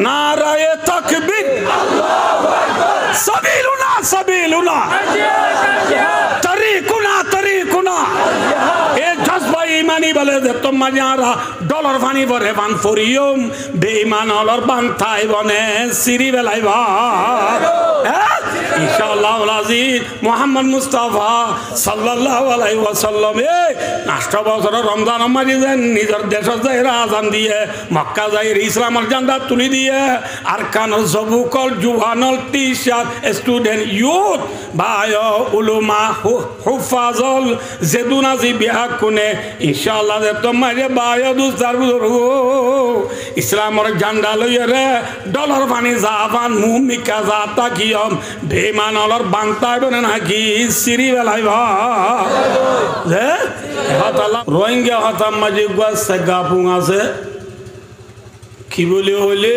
নারায়ে তাকবীর আল্লাহু আকবার সাবিলুনা সাবিলুনা তরিকুনা তরিকুনা এ জজবা ইমানি বলে যে তোমা যারা ডলার ফানি ভরে বান ফরিয়ম বেঈমান অলর বান থাই বনে সিরি বেলাইবা ইনশাআল্লাহ আজিজ মুহাম্মদ মুস্তাফা সাল্লাল্লাহু আলাইহি ওয়াসাল্লাম নাস্তা বছর রমজান মাঝে নিজের দেশের যাই আজান দিয়ে মক্কা যাই ইসলামের ঝান্ডা তুলি দিয়ে আর কানল সবুকল জুহানল টিচার স্টুডেন্ট ইউথ ভাই উলুমা হুফাজল জেদুনাজি বিহা কোনে ইনশাআল্লাহ তোমার ভাই দুস্তার ইসলামের ঝান্ডা লইয়ে রে ডলার পানি জাবান মুমিকা জাতা কিয়ম বেমানলর বান্তাই বনে নাকি সিরি বেলাইবা যে হতালা রোহিঙ্গা হতাম মাঝে গুয়া সেগা পুং আছে কি বলে হলে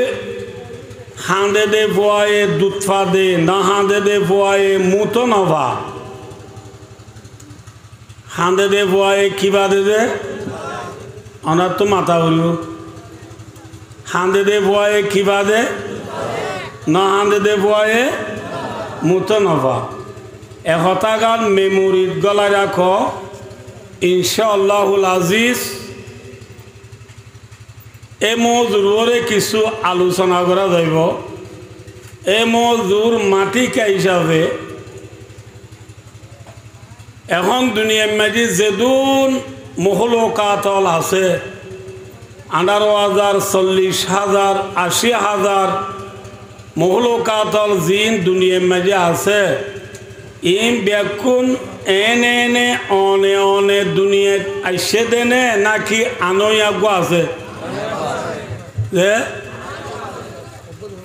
হাঁদে দে ভয়ে দুধফা দে না হাঁদে দে ভয়ে মুতো নভা হাঁদে দে ভয়ে কিবা দে দে অনার তো মাথা হলো হাঁদে দে ভয়ে কিবা দে না হাঁদে দে ভয়ে মুতো নভা একতা গান মেমোরিত গলায় রাখো ইনশাআল্লাহুল আজিজ এই মজুরে কিছু আলোচনা করা যাইব এই মজুর মাটিকা হিসাবে এখন দুনিয়ার মাঝে যেদুন মহলকাতল আছে 18,000 40,000 80,000 মহলকাতল জিন দুনিয়ার মাঝে আছে ইম ব্যাকুন এনে এনে অনে অনে দুনিয়া আইসে দেনে নাকি আনয়াগো আছে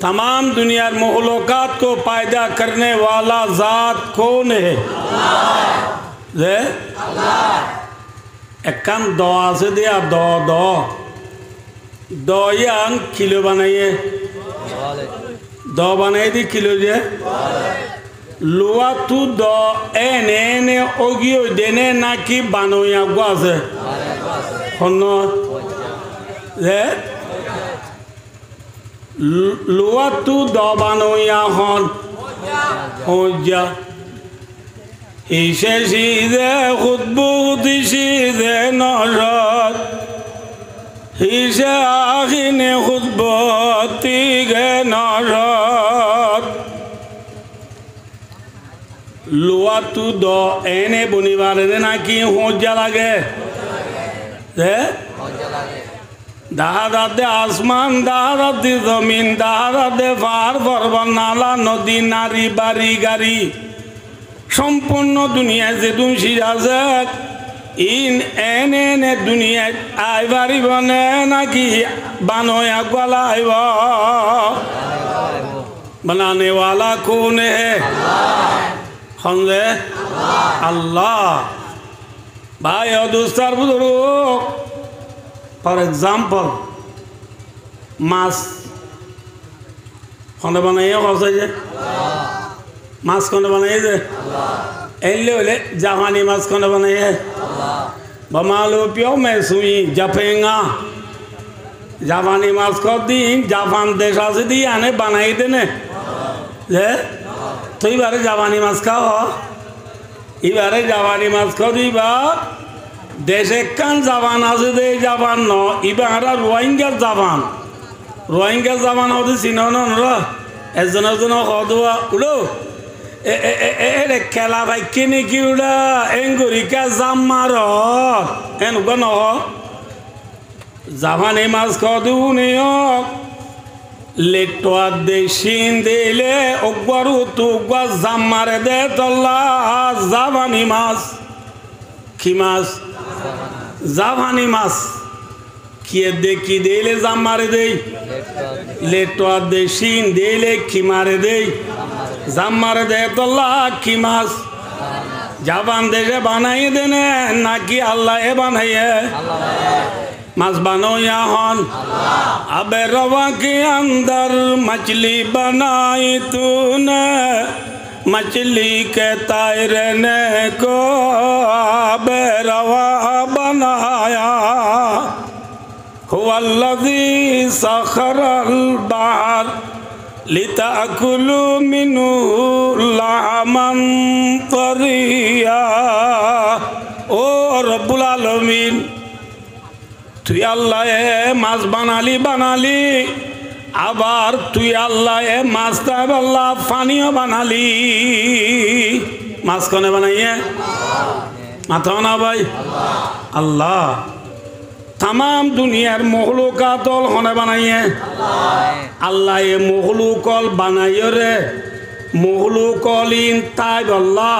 तमाम दुनिया मखलूकात को पैदा करने वाला ज़ात कौन है एक काम दवा से दिया दो यान किलो बनाइए दो बनाई दी किलो जे लुआ तू दो एने ओगियो देने ना की बानो या गुआसे होनो जे लुआ तू दो बानो या होन हो जा इसे सीधे खुद बहुत सीधे नौरत इसे आखिने खुद बहुत गे नौरत लुआ तू दो एने बुनी वाले ना की हो जा लगे दादा आसमान दादा जमीन दादा पार पर्वत नाला नदी नारी बाड़ी गाड़ी सम्पूर्ण दुनिया जेदुन सिराजे इन एने एने दुनिया आई बारी बने ना कि बनोया वाला आइबो बनाने वाला कौन है हमने अल्लाह भाई और दोस्तार बुजुर्ग फॉर एग्जाम्पल मास कौन बनाइए कौन जे मास कौन बनाइए जे एल्ले वाले जापानी मास कौन बनाइए बमालो पियो में सुई जपेंगा जापानी मास को दी जापान देशा से दी आने बनाई देने जे तो ये बारे जापानी मास का हो ये बारे जापानी मास को दी बात देशे कान जापान आसे दे जापान नो इबारा रोहिंग्या जापान होते सिनो नो नो एजनो होदुआ उलो ए केला भाई किने की उड़ा एंगुरी का जाम मारो एन गनो जापानी मास को दू नियो लेटवा देशिन देले ओगवारु तू गवा जाम मारे दे तल्ला जापानी मास की मास जापानी मास किए दे की देले जाम मारे दे लेटवा देशिन देले की मारे दे जाम मारे दे तल्ला की मास जापान देशे बनाई देने ना कि अल्लाह बनाइए मास बनो यहाँ अबे रवा के अंदर मछली बनाई तूने मछली के तैरने को अबे रवा बनाया हुवल्लज़ी सखरल बहर লিতাকুলু মিনহু লাহমান তারিয়া। ও রব্বুল আলামিন, তুই আল্লাহ মাছ বানালি, আবার তুই আল্লাহ মাছটা আল্লাহ পানিও বানালি। মাছ কনে বানাইয়ে মাথা না ভাই আল্লাহ। তাম দুনিয়ার মখলুকাতল হনে বানাইয়ে আল্লাহ। এ মখলুকল বানাইয় রে মখলুকল ইন তাই আল্লাহ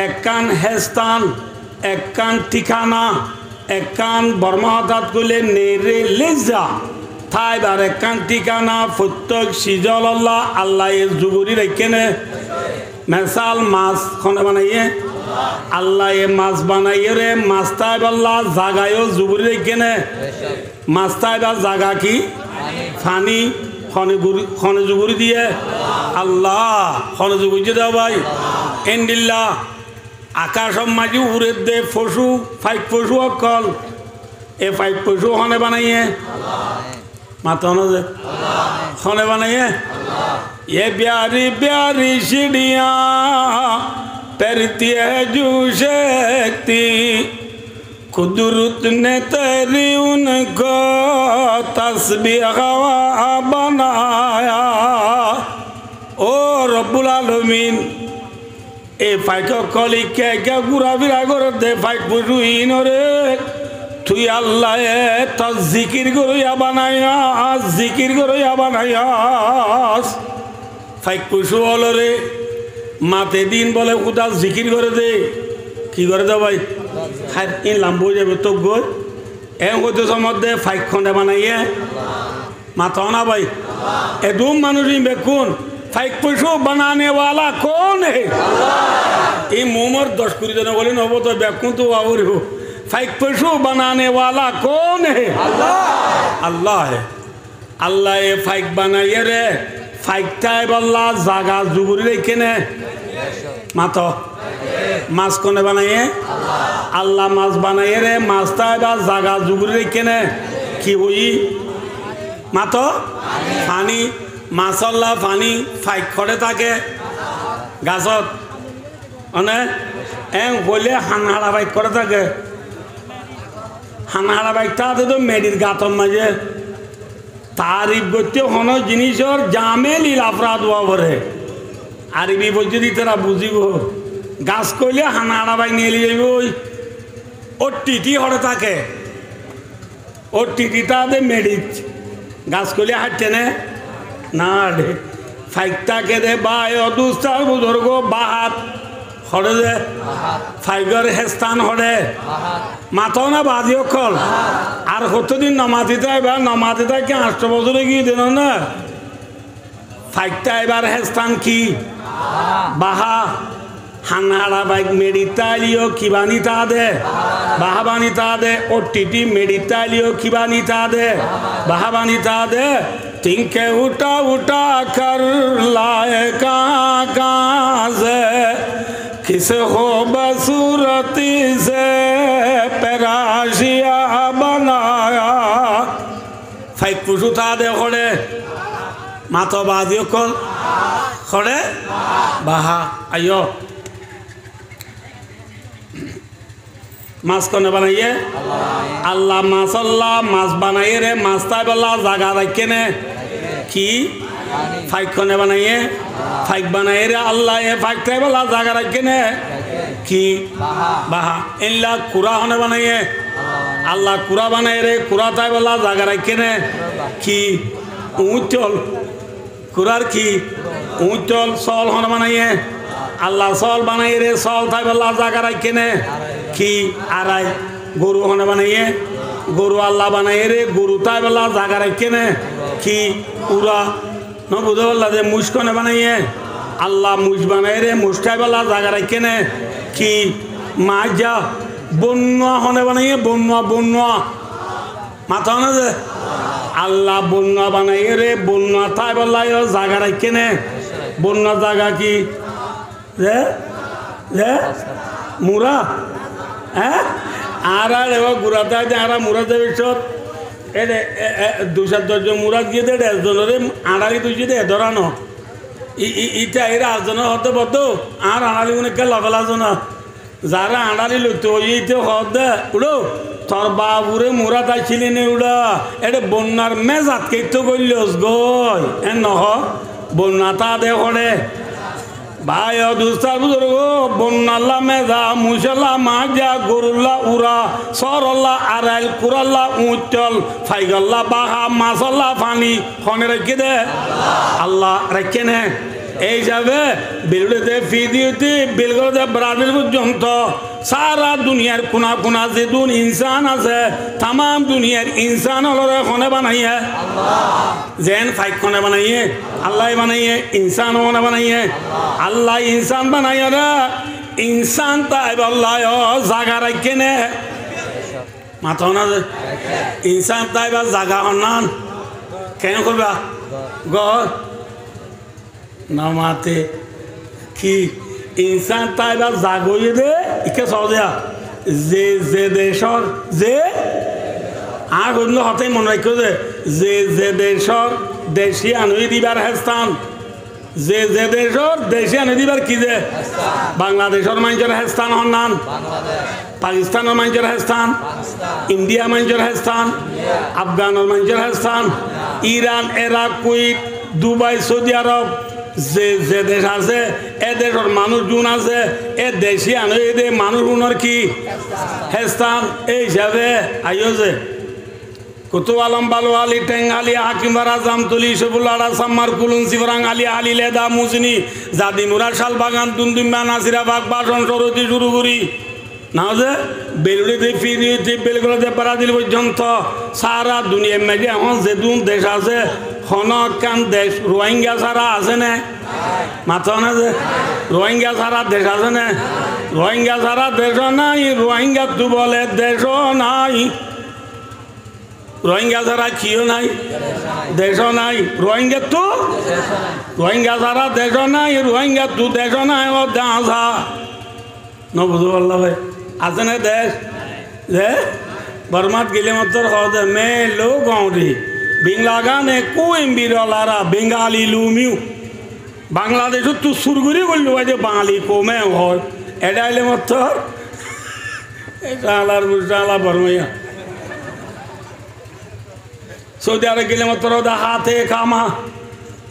একখান হেস্তান, একখান ঠিকানা, একখান বর্মহাত করলে নেরে লেজা থাইবার একখান ঠিকানা প্রত্যেক সিজল আল্লাহ আল্লাহ এ জুগুরি রেখেনে। মেসাল মাছ খনে বানাইয়ে আল্লাহ এ মাছ বানাইয়ে রে মাছ তাইব আল্লাহ জাগায়ও জুগুরি রেখেনে। মাছ তাইবার জাগা কি ফানি খনে জুগুরি দিয়ে আল্লাহ খনে জুগুরি দাও ভাই এন্ডিল্লা। আকাশ মাঝি উড়ে দে পশু ফাইক পশু অকল এ ফাইক পশু হনে বানাইয়ে মাথা যে হনে বানাইয়ে। ये प्यारी प्यारी सीढ़ियाँ तरती है जो शक्ति कुदरत ने तेरी उनको तस्बीह बनाया। ओ रब्बुल आलमीन ए फाइक कली क्या गुरा फिरा कर दे फाइक पुरु इनरे তুই আল্লাহ তা জিকির করিয়া বানাইয়াস, জিকির করিয়া বানাইয়াস। ফাইক পশু হলো রে মাতে দিন বলে কোথা জিকির করে দে কি করে দে ভাই খাই ইন লাম্বো যাবে তো গই এ হইতে সম্বন্ধে ফাইক খন্ডে বানাইয়ে মাথা না ভাই। এদম মানুষ বেকুন ফাইক পশু বানানে वाला कौन है? এই মোমর 10 20 জন বলেন হবো তো বেকুন তো আউর হো। फाइक पशु बनाने वाला कौन है? अल्लाह। अल्लाह है। अल्लाह ये फाइक बनाइए रे फाइक टाइप अल्लाह जागा जुबुरी रेखे ने मातो मास कोने बनाइए अल्लाह मास बनाइए रे मास टाइप जागा जुबुरी रेखे ने की हुई मातो पानी मासल्ला पानी फाइक खड़े ताके गाছত अने एं बोले हानहाड़ा फाइक खड़े ताके হানাহারা বাইকটা তো মেডির গাতর মাঝে তারিফ করতে হন জিনিসের জামেলি লাফরাদ হরে আরবি বলছি তারা বুঝিব গাছ কইলে হানাহারা বাইক নিয়ে যাইব ওর টিটি হরে থাকে ওর টিটিটা দে মেডিট গাছ কইলে হাঁটছে না রে ফাইকটাকে দে বাই অদুস্তার বুজুর্গ বাহাত হরে দে ফাইগর হেস্তান হরে মাথাও না বাজি অকল আর কতদিন নমাতিতে এবার নমাতিতে কি 8 বছরে গিয়ে দিন না ফাইকটা এবার হেস্তান কি বাহা হানাড়া বাইক মেডিতালিও কিবানিতা দে বাহাবানিতা দে ও টিটি মেডিতালিও কিবানিতা দে বাহাবানিতা দে तिनके उठा उठा कर लाए कहाँ से किस हो बसूरती से पेराशिया बनाया फाइक पुशु था दे खोड़े मातो बादियों को खोड़े बाहा आयो मास को ने बनाइए अल्लाह मासल्ला मास बनाइए रे मास्ता बल्ला जागा रखे ने की फाइक को ने बनाइए फाइक बनाइए रे अल्लाह ये फाइक टे बल्ला जागा रखे ने की बाहा इल्ला कुरा होने बनाइए अल्लाह कुरा बनाइए रे कुरा टे बल्ला जागा रखे ने की ऊंचल कुरार की ऊंचल सॉल होने बनाइए अल्लाह सॉल बनाइए रे सॉल टे बल्ला जागा रखे ने की आराय गुरु होने बनाइए गुरु अल्लाह बनाइए रे गुरु ताई वाला जागा रखे ने की पूरा न बुझे वाला दे मुश्क ने बनाइए अल्लाह मुझ बनाइए रे मुश्ताई वाला जागा रखे ने की माजा बुन्ना होने बनाइए बुन्ना बुन्ना माता ना दे अल्लाह बुन्ना बनाइए रे बुन्ना ताई वाला यो जागा रखे ने बुन्ना जागा की दे मुरा आरा रे गुराता जारा मुराते बिशत এটা 210 মুরাদ গিয়ে দে 1জনের আড়ালি তুই দে ধরানো ইটা এরা 8জনের হতে বদ্ধ আর আড়ালি মনে কে লবেলাজ না যারা আড়ালি লইতে ওইতে হদ উড়ো তোর বাবুরে মুরাদ আইছিলি নে উড়া এটা বন্যার মেজাত কেতো করলিস গই এ নহ বন্যাতা দে হরে ভাই দুস্তার বুজুর্গ বন্যাল্লা মেজা মুসল্লা মাজা গরুল্লা উড়া সরল্লা আড়াইল কুরাল্লা উঁচল ফাইগল্লা বাহা মাছল্লা পানি খনে রেখে দে আল্লাহ রেখে নে এই যাবে বিলুড়েতে ফি দিতে বিলগুলোতে ব্রাজিল পর্যন্ত সারা দুনিয়ার কোনা কোনা যে দুন ইনসান আছে তাম দুনিয়ার ইনসান হলো খনে বানাইয়ে যেন ফাইক খনে বানাইয়ে আল্লাহ বানাইয়ে ইনসান খনে বানাইয়ে আল্লাহ ইনসান বানাইয়ে রে ইনসান তাই আল্লাহ জাগা রাখে নে মাথা না ইনসান তাই বা জাগা হন্নান কেন করবা গর নামাতে কি ইনসান তাই বা জাগইয়ে দে ইকে সহজা যে যে দেশর যে আর অন্য হতে মনে রাখো যে যে দেশর দেশি আনুই দিবার হেস্তান যে যে দেশর দেশি আনুই দিবার কি যে বাংলাদেশের মানুষের হেস্তান হন্নান পাকিস্তানের মানুষের হেস্তান ইন্ডিয়া মানুষের হেস্তান আফগানের মানুষের হেস্তান Iran Iraq Kuwait Dubai Saudi Arab যে যে দেশ আছে এ দেশের মানুষ জুন আছে এ দেশি আনো এ দে মানুষ উনার কি হেস্তান এই হিসাবে আইও যে কুতুব আলম বালু আলী টেঙ্গালি হাকিমবারা জামতলি সবুল্লাড়া সাম্মার কুলুন শিবরাং আলী আলী লেদা মুজনি জাদিমুরা শালবাগান তুমতুম্বা নাসিরাবাগ বাসন সরতি শুরু করি না যে বেলুড়িতে ফিরিতে বেলগুলোতে ব্রাজিল পর্যন্ত সারা দুনিয়া মেজে এখন যে দুন দেশ আছে হনকান দেশ রোহিঙ্গা ছাড়া আছে না মাথা না যে রোহিঙ্গা ছাড়া দেশ আছে না রোহিঙ্গা ছাড়া দেশ নাই রোহিঙ্গা তু বলে দেশ নাই রোহিঙ্গা ছাড়া কিও নাই দেশ নাই রোহিঙ্গা তু রোহিঙ্গা ছাড়া দেশ নাই রোহিঙ্গা তু দেশ নাই ও দাঁজা নবুধু আল্লাহ ভাই আছে না দেশ যে বর্মাত গেলে মাত্র হদে মে লো গৌরি বিংলা গানে কুইম বিরলারা বেঙ্গালি লুমিউ বাংলাদেশ তু সুরগুরি করলু যে বাঙালি কমে হয় এটা এলে মাত্র এটা আলার বুঝতে আলা বর্মাইয়া সৌদি আরব গেলে মাত্র ওদের হাতে কামা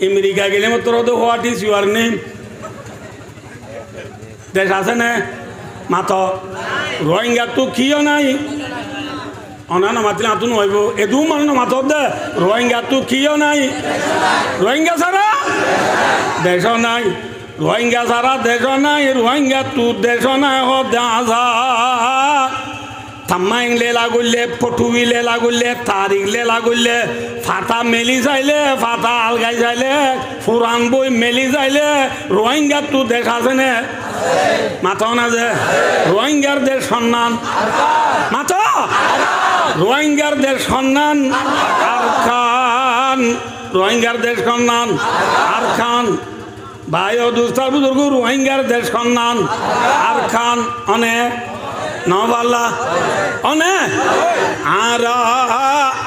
আমেরিকা গেলে মাত্র ওদের হোয়াট ইজ ইউর নেম দেশ আছে না মাত রোহিঙ্গা তো কিও নাই অনানা মাতলে আতুন হইব এদু মানুষ মাত দে রোহিঙ্গা তো কিও নাই রোহিঙ্গা ছাড়া দেশ নাই রোহিঙ্গা ছাড়া দেশ নাই রোহিঙ্গা তু দেশ নাই হ দাজা থাম্মাইং লেলা করলে পটুবি লেলা করলে তারিখ লেলা করলে ফাটা মেলি চাইলে ফাটা আলগাই চাইলে ফুরান বই মেলি চাইলে রোহিঙ্গার তো দেশ আছে না মাথাও না যে রোহিঙ্গার দেশ সন্ধান মাথা রোহিঙ্গার দেশ সন্ধান আর খান রোহিঙ্গার দেশ সন্ধান আর খান ভাই ও দুস্তার বুজুর্গ রোহিঙ্গার দেশ সন্ধান আর খান অনেক নবাল্লা অনে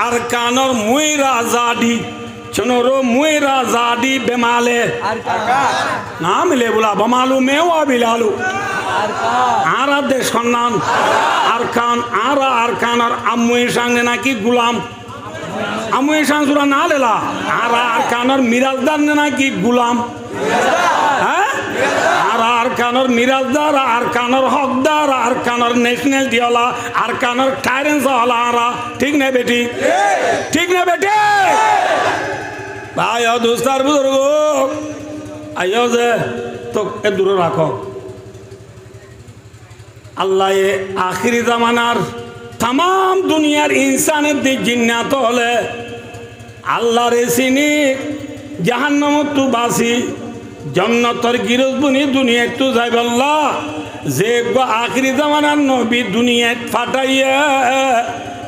আর কানর মুই রাজাডি চনরো মুই রাজাডি বেমালে না মিলে বলা বমালু মেওয়া বিলালু আর দেশ সন্ধান আর কানর আম্মুই সঙ্গে নাকি গুলাম আম্মুই সাংসুরা না লেলা আর কানর মিরাজদার নাকি গুলাম হ্যাঁ আর কানর মিরাজদার আর কানর হকদার আর কানর ন্যাশনালিটি হলা আর কানর টাইরেন্স হলা আরা ঠিক না বেটি ঠিক না বেটি ভাই দোস্তার বুজুর্গ আইও যে তো এ দূরে রাখো আল্লাহ আখিরি জামানার তাম দুনিয়ার ইনসানের দিক জিন্নাত হলে আল্লাহর চিনি জাহান্নামত তু বাসি জন্নতর গিরজবনি দুনিয়া তু যাইব আল্লাহ যে আখিরি জামানার নবী দুনিয়া ফাটাইয়া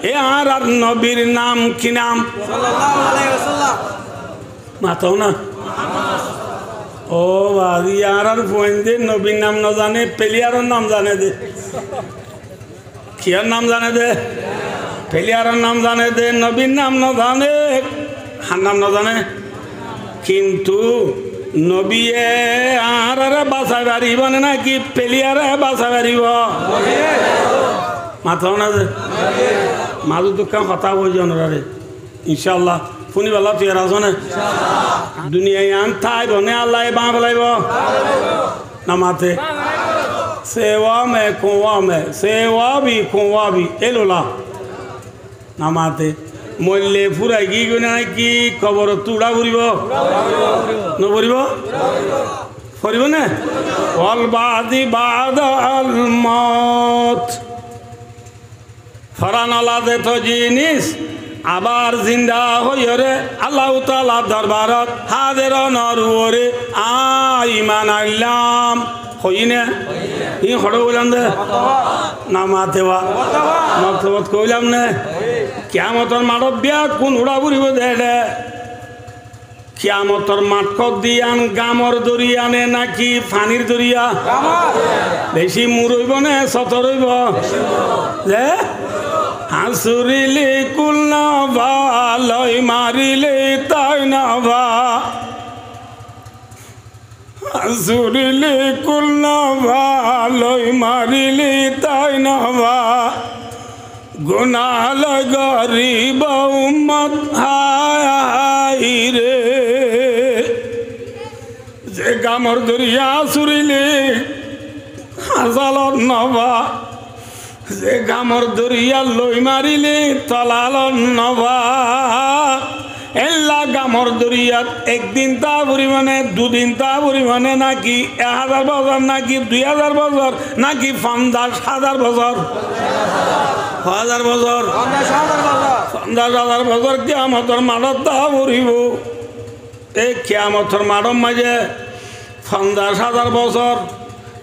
এ আর নবীর নাম কি নাম মাতাও না ও বাদি আর ফুয়েন্দে নবীর নাম না জানে পেলিয়ারের নাম জানে দে কিয়ার নাম জানে দে প্লেয়ারের নাম জানে দে নবীর নাম না জানে হার নাম না জানে কিন্তু নবীয়ে আর বাঁচাই পারিব নাকি প্লেয়ারে বাঁচাই পারিব মাথা না যে মাজু দুঃখ কথা বলছি অনারে ইনশাল্লাহ শুনিবালা তুই রাজনে দুনিয়ায় আন থাইব নে আল্লাহ বাঁ ফেলাইব না মাথে সেওয়াবি এলোলা না মাথে মল্লে ফুরাই কি গো নাকি খবর তুড়া ফুরিব নবরিব ফুরিব না অল বাদি বাদাল মত ফরানলা দে তো জিনিস আবার জিন্দা হইরে আল্লাহ তাআলা দরবারত হাজির নরুরে ইমান আনলাম হইনে ই হড় বললাম দে না মাথেওয়া মতবত কইলাম না কিয়ামতর মাঠত বিয়া কোন উড়া ফুরিব দে কিয়ামতর মাঠ দিয়ান গামর দরিয়ানে নাকি ফানির দরিয়া বেশি মুরইব নে সতর হইব যে হাসুরিলে কুল না লয় মারিলে তাই না ভা হাসুরিলে কুল না লয় মারিলে তাই না ভা গুনাল গরিব উম্মত হায় রে যে গামর দরিয়া সুরিলে হাজাল নবা যে গামর দরিয়া লই মারিলে তলাল নবা এল্লা গামর দরিয়াত একদিন তা পরিমাণে দুদিন তা পরিমাণে নাকি 1000 বছর নাকি 2000 বছর নাকি 50,000 বছর 1000 বছর 50,000 বছর কিয়ামতর মাঠত তা পড়িব এই কিয়ামতর মাঠর মাঝে 50,000 বছর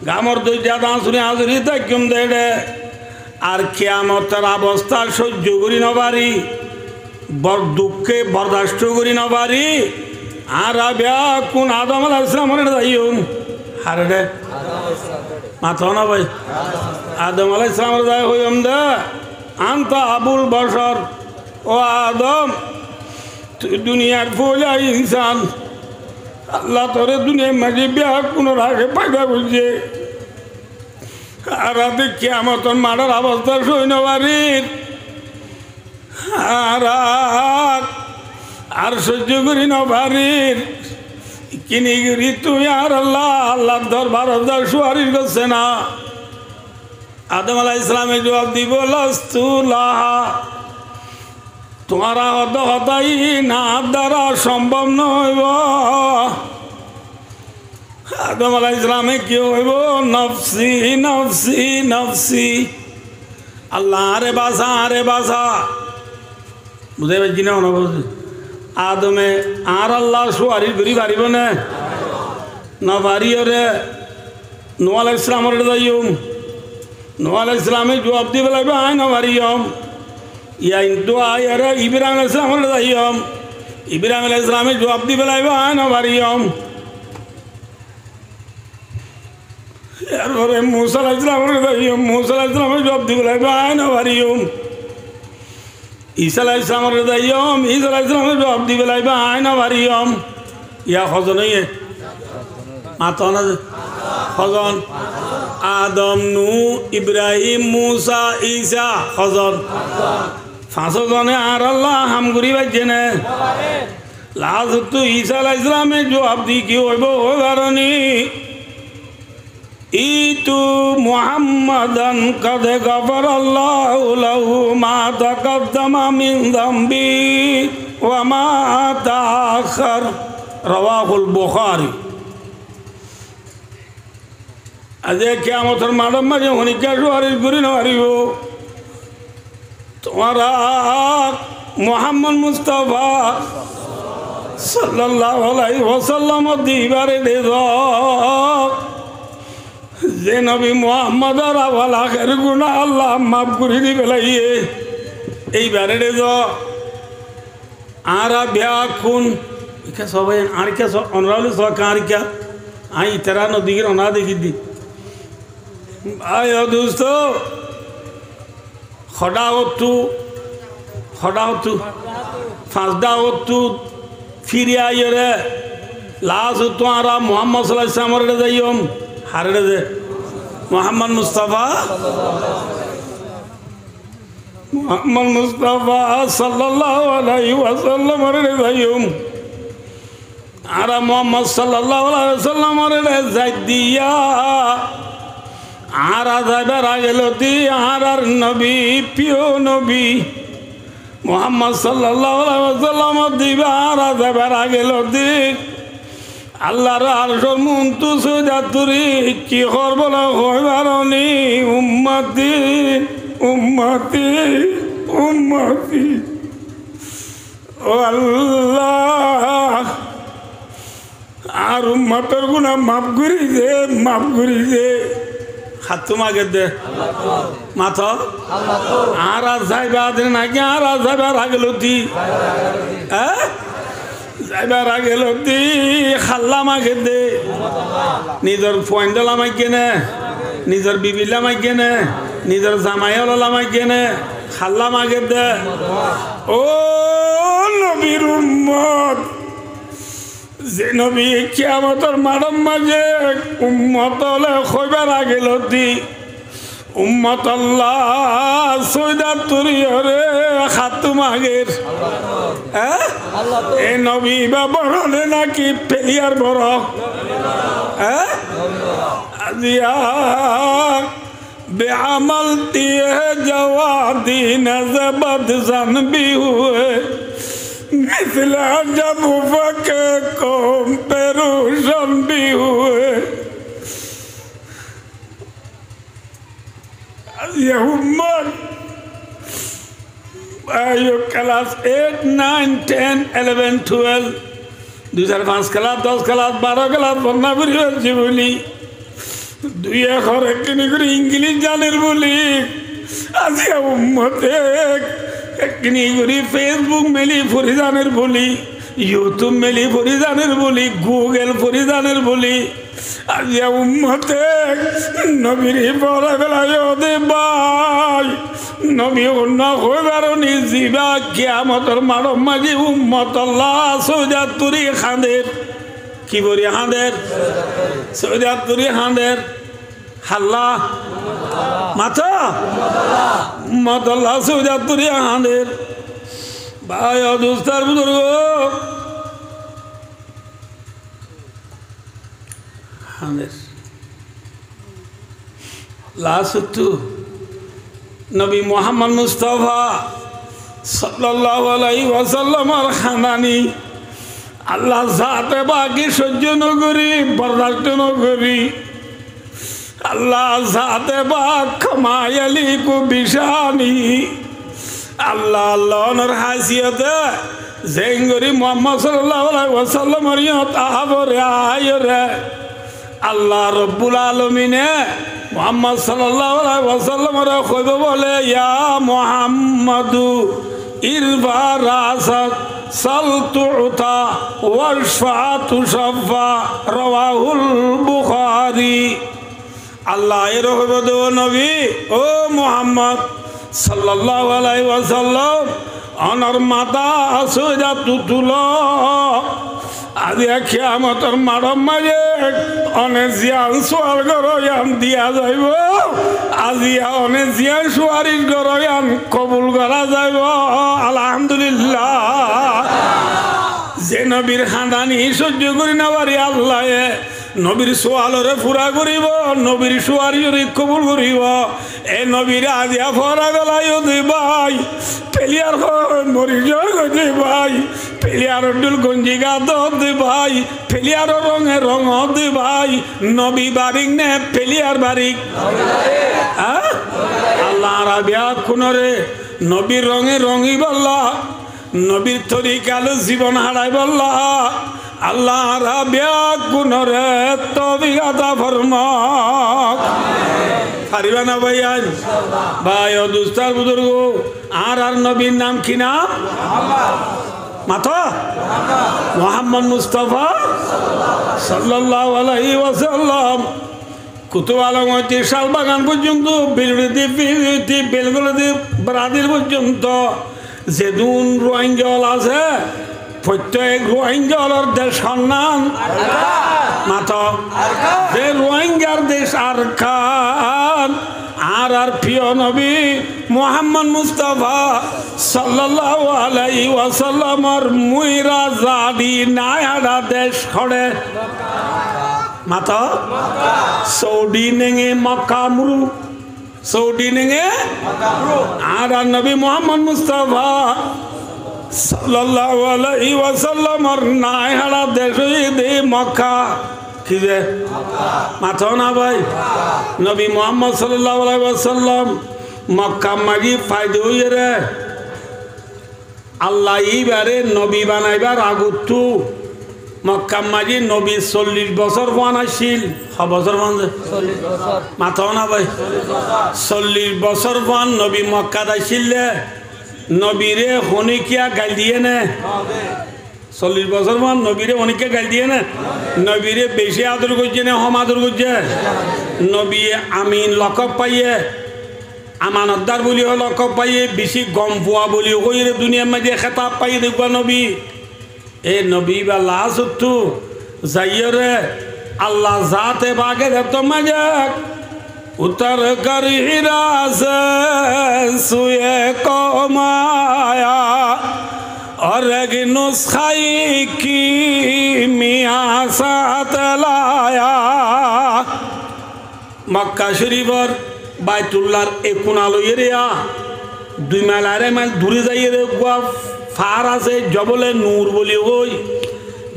গামর দরিয়া দাঁচুরি হাজুরি তাকিম দেড়ে আর কিয়ামতের অবস্থা সহ্য করি নবারি বড় দুঃখে বরদাস্ত করি নবারি আর কোন আদম আলাইহিস সালামের দাইম হারে রে মাথা না ভাই আদম আলাইহিস সালামের দাই হইম দে আনতা আবুল বশর ও আদম তুই দুনিয়ার ফুলা ইনসান আল্লাহ তোরে দুনিয়ার মাঝে বিয়া কোন রাগে পাইবা বুঝছে আর কিয়ামতের মাঠের অবস্থা সৈন্য বাড়ির আর সহ্য করি না বাড়ির কিনি করি তুই আর আল্লাহ দরবার সুয়ারিশ করছে না আদম আলাইহিস সালামে জবাব দিব লাস্তুলাহা তোমারা হতাই না দ্বারা সম্ভব নইব আদম আলাইহিস সালামে কি হইব নফসি নফসি নফসি আল্লাহ আরে বাসা বুঝে পারছি না বলছি আদমে আর আল্লাহ সুয়ারি করি পারিব না পারিও রে নূহ আলাইহিস সালামের যাইম নূহ আলাইহিস সালামে জবাব দি বলাইব আই না পারিম ইয়া ইনতু আয়ারে ইব্রাহিম আলাইহিস সালামের যাইম ইব্রাহিম আলাইহিস সালামে জবাব দি বলাইব আই না পারিম এরপরে মুসা আলাইহিস সালামের যাইম মুসা আলাইহিস সালামে জবাব দি বলাইব আই না পারিম ঈসা আলাইহিস সালামের যাইম ঈসা আলাইহিস সালামের জবাব দি বলাইব আই না পারিম ইয়া খজন হইয়ে মাথা না খজন আদম নূহ ইব্রাহিম মুসা ঈসা খজন পাঁচজনে আর আল্লাহ হামগুড়ি বাজছে না লাস্ট ঈসা আলাইহিস সালামের জবাব দি কি হইব ওই কারণে ইতু মুহাম্মাদান কাদ গাফারাল্লাহু লাহু মা তাকাদ্দামা মিন যামবি ওয়া মা তাআখার রাওয়াহুল বুখারী আজে কিয়ামতের মাঠের মাঝে হনিকা সুয়ারিশ করি না পারিব তোমারা মুহাম্মদ মুস্তাফা সাল্লাল্লাহু আলাইহি ওয়াসাল্লাম দিবারে দেব যে নবী মুহাম্মদের আওয়াল আখের গুনাহ আল্লাহ মাফ করে দিবে লাইয়ে এইবারে দেব আর ব্যাকুন কে সবাই আর কে অনরাউল সরকার কে আই তেরা নদীর অনা দেখি দি ভাই দোস্ত খডা হতু খড়া হতু ফাঁসডা হতু ফিরিয়া ইয়ে লাশ হতো আর মোহাম্মদ সাল্লাহ ইসলামর যাইম হারে দে মোহাম্মদ মুস্তাফা সাল্লাল্লাহু আলাইহি ওয়াসাল্লাম যাইম আর মোহাম্মদ সাল্লাল্লাহু আলাইহি ওয়াসাল্লামর যাই দিয়া আর যাইবার গেল দি আর নবী প্রিয় নবী মোহাম্মদ সাল্লাল্লাহু আলাইহি ওয়াসাল্লাম দিবা আর যাইবার গেল দি আল্লাহর আরশের মুনতু সুজাতুরি কি করব না হইবারনি উম্মতি উম্মতি উম্মতি ও আল্লাহ আর উম্মতের গুনাহ মাফ করি দে হাত তোমাকে দে মাথা আর যাইবা দিন নাকি আর যাইবার আগেল দি হ্যাঁ যাইবার আগেল দি খাল্লা মাকে দে নিজের পয়েন্টল আমায় কেনে নিজের বিবিলা আমায় কেনে নিজের জামাইল আমায় কেনে খাল্লা মাকে দে ও নবীর উম্মত যে নবী কিয়ামতের মাঠের মাঝে উম্মত হলে কইবার আগেল দি উম্মত আল্লাহ সৈদার তুরিয়রে খাতুম আগের এ নবী বা বড়লে নাকি পেলিয়ার বড় আজিয়া বেআমল দিয়ে জওয়াদি নজবত জানবি হুয়ে मिथिला जब फके को पेरूशन भी हुए ये उम्मत आयो क्लास 8, 9, 10, 11, 12 2005 क्लास 10 क्लास 12 क्लास पढ़ना भी जीवनी दुई अखर एक इंग्लिश जाने बोली आज ये उम्मत একনি করি ফেসবুক মেলি ফরিদানের বলি ইউটিউব মেলি ফরিদানের বলি গুগল ফরিদানের বলি আজ উম্মতে নবীর পড়া গেলায় দে ভাই নবী অন্য হইবার নিজিবা কিয়ামতের মানব মাঝি উম্মত আল্লাহ সৌজাতুরি খাঁদের কি বলি হাঁদের সৌজাতুরি হাঁদের হাল্লা মাথা মতল্লা সৌজাতুরি হাঁদের ভাই অদুস্তার বুজুর্গ হাঁদের লাসুতু নবী মোহাম্মদ মুস্তাফা সাল্লাল্লাহু আলাইহি ওয়াসাল্লামের খানানি আল্লাহ জাতে বাকি সহ্য নগরী বরদাস্ত নগরী আল্লাহ জাতে বাক ক্ষমায়ালি কো বিশানি আল্লাহ আল্লাহর হাসিয়তে জেঙ্গরি মুহাম্মদ সাল্লাল্লাহু আলাইহি ওয়াসাল্লামের তাহাবরে আয়রে আল্লাহ রব্বুল আলামিনে মুহাম্মদ সাল্লাল্লাহু আলাইহি ওয়াসাল্লামের কইব বলে ইয়া মুহাম্মাদু ইরফা রাসাক সালতুতা ওয়াশফাতু শাফা রাওয়াহুল বুখারী আল্লাহ এর হইব দো নবী ও মুহাম্মদ সাল্লাল্লাহু আলাইহি ওয়াসাল্লাম অনর মাতা আসুজা তুতুল আজি কিয়ামতের মাড়ম মাঝে অনে জিয়ান সোয়াল গরয়ান দিয়া যাইব আজি অনে জিয়ান সুয়ারিশ গরয়ান কবুল করা যাইব আলহামদুলিল্লাহ যে নবীর খানদানি সহ্য করি না পারি আল্লাহ নবীর সোয়ালরে পুরা করিব নবীর সুয়ারিশরে কবুল করিব এ নবীর আজিয়া ফরা গলায় দে ভাই পেলিয়ার মরিজর গজে ভাই পেলিয়ার ডুল গঞ্জি গাদ দে ভাই পেলিয়ার রঙে রঙ দে ভাই নবী বারিক নে পেলিয়ার বারিক আল্লাহ রাবিয়া কুনরে নবীর রঙে রঙি বল্লা নবীর তরিকালো জীবন হারাই বল্লা আল্লাহ রাবিয়া কুনরে তবিগাতা ফরমাক পারিবা না ভাই আজ ভাই ও দুস্তার বুজুর্গ আর নবীর নাম কি নাম মাথা মুহাম্মদ মুস্তাফা সাল্লাল্লাহু আলাইহি ওয়াসাল্লাম কুতুব আলম হইতে শালবাগান পর্যন্ত বেলগুড়ি বেলগুড়ি ব্রাজিল পর্যন্ত যেদুন রোহিঙ্গল আছে প্রত্যেক রোহিঙ্গলের দেশ সন্ধান মাথা যে রোহিঙ্গার দেশ আর খান আর প্রিয় নবী মুহাম্মদ মুস্তাফা সাল্লাল্লাহু আলাইহি ওয়াসাল্লামর মুইরা জাদি নায়াডা দেশ খড়ে মাথা সৌদি নেঙে মক্কা মুরু সৌদি নেঙে আর নবী মুহাম্মদ মুস্তাফা সাল্লাল্লাহু আলাইহি ওয়াসাল্লামর নায়াডা দেশ দে মক্কা কি যে মাথা না ভাই নবী মুহাম্মদ সাল্লাল্লাহু আলাইহি ওয়াসাল্লাম মক্কা মাগি ফায়দা হইয়ে রে আল্লাহ ইবারে নবী বানাইবার আগতু মক্কা মাগি নবী 40 বছর বানাইছিল বছর মানে 40 বছর মাথা না ভাই 40 বছর বান নবী মক্কা দাইছিল নবীরে হনিকিয়া গাল দিয়ে না 40 বছর মান নবীরে অনেকে গাল দিয়ে না নবীরে বেশি আদর করছে না হম আদর করছে নবী আমিন লকব পাইয়ে আমানতদার বলিও লকব পাইয়ে বেশি গম পোয়া বলিও কইরে দুনিয়ার মাঝে খেতাব পাইয়ে দেখবা নবী এ নবী বা লাসুতু যাইরে আল্লাহ জাতে বাগে দেত মাঝে উত্তর কর হিরাসে সুয়ে কমায়া और एक नुस्खाई की मियाँ साथ लाया मक्का शरीफर बायतुल्लार एकुना लइए रे आ 2 माइल आरे माइल दूरे जाइए रे गुआ फारा से जबले नूर बोली होई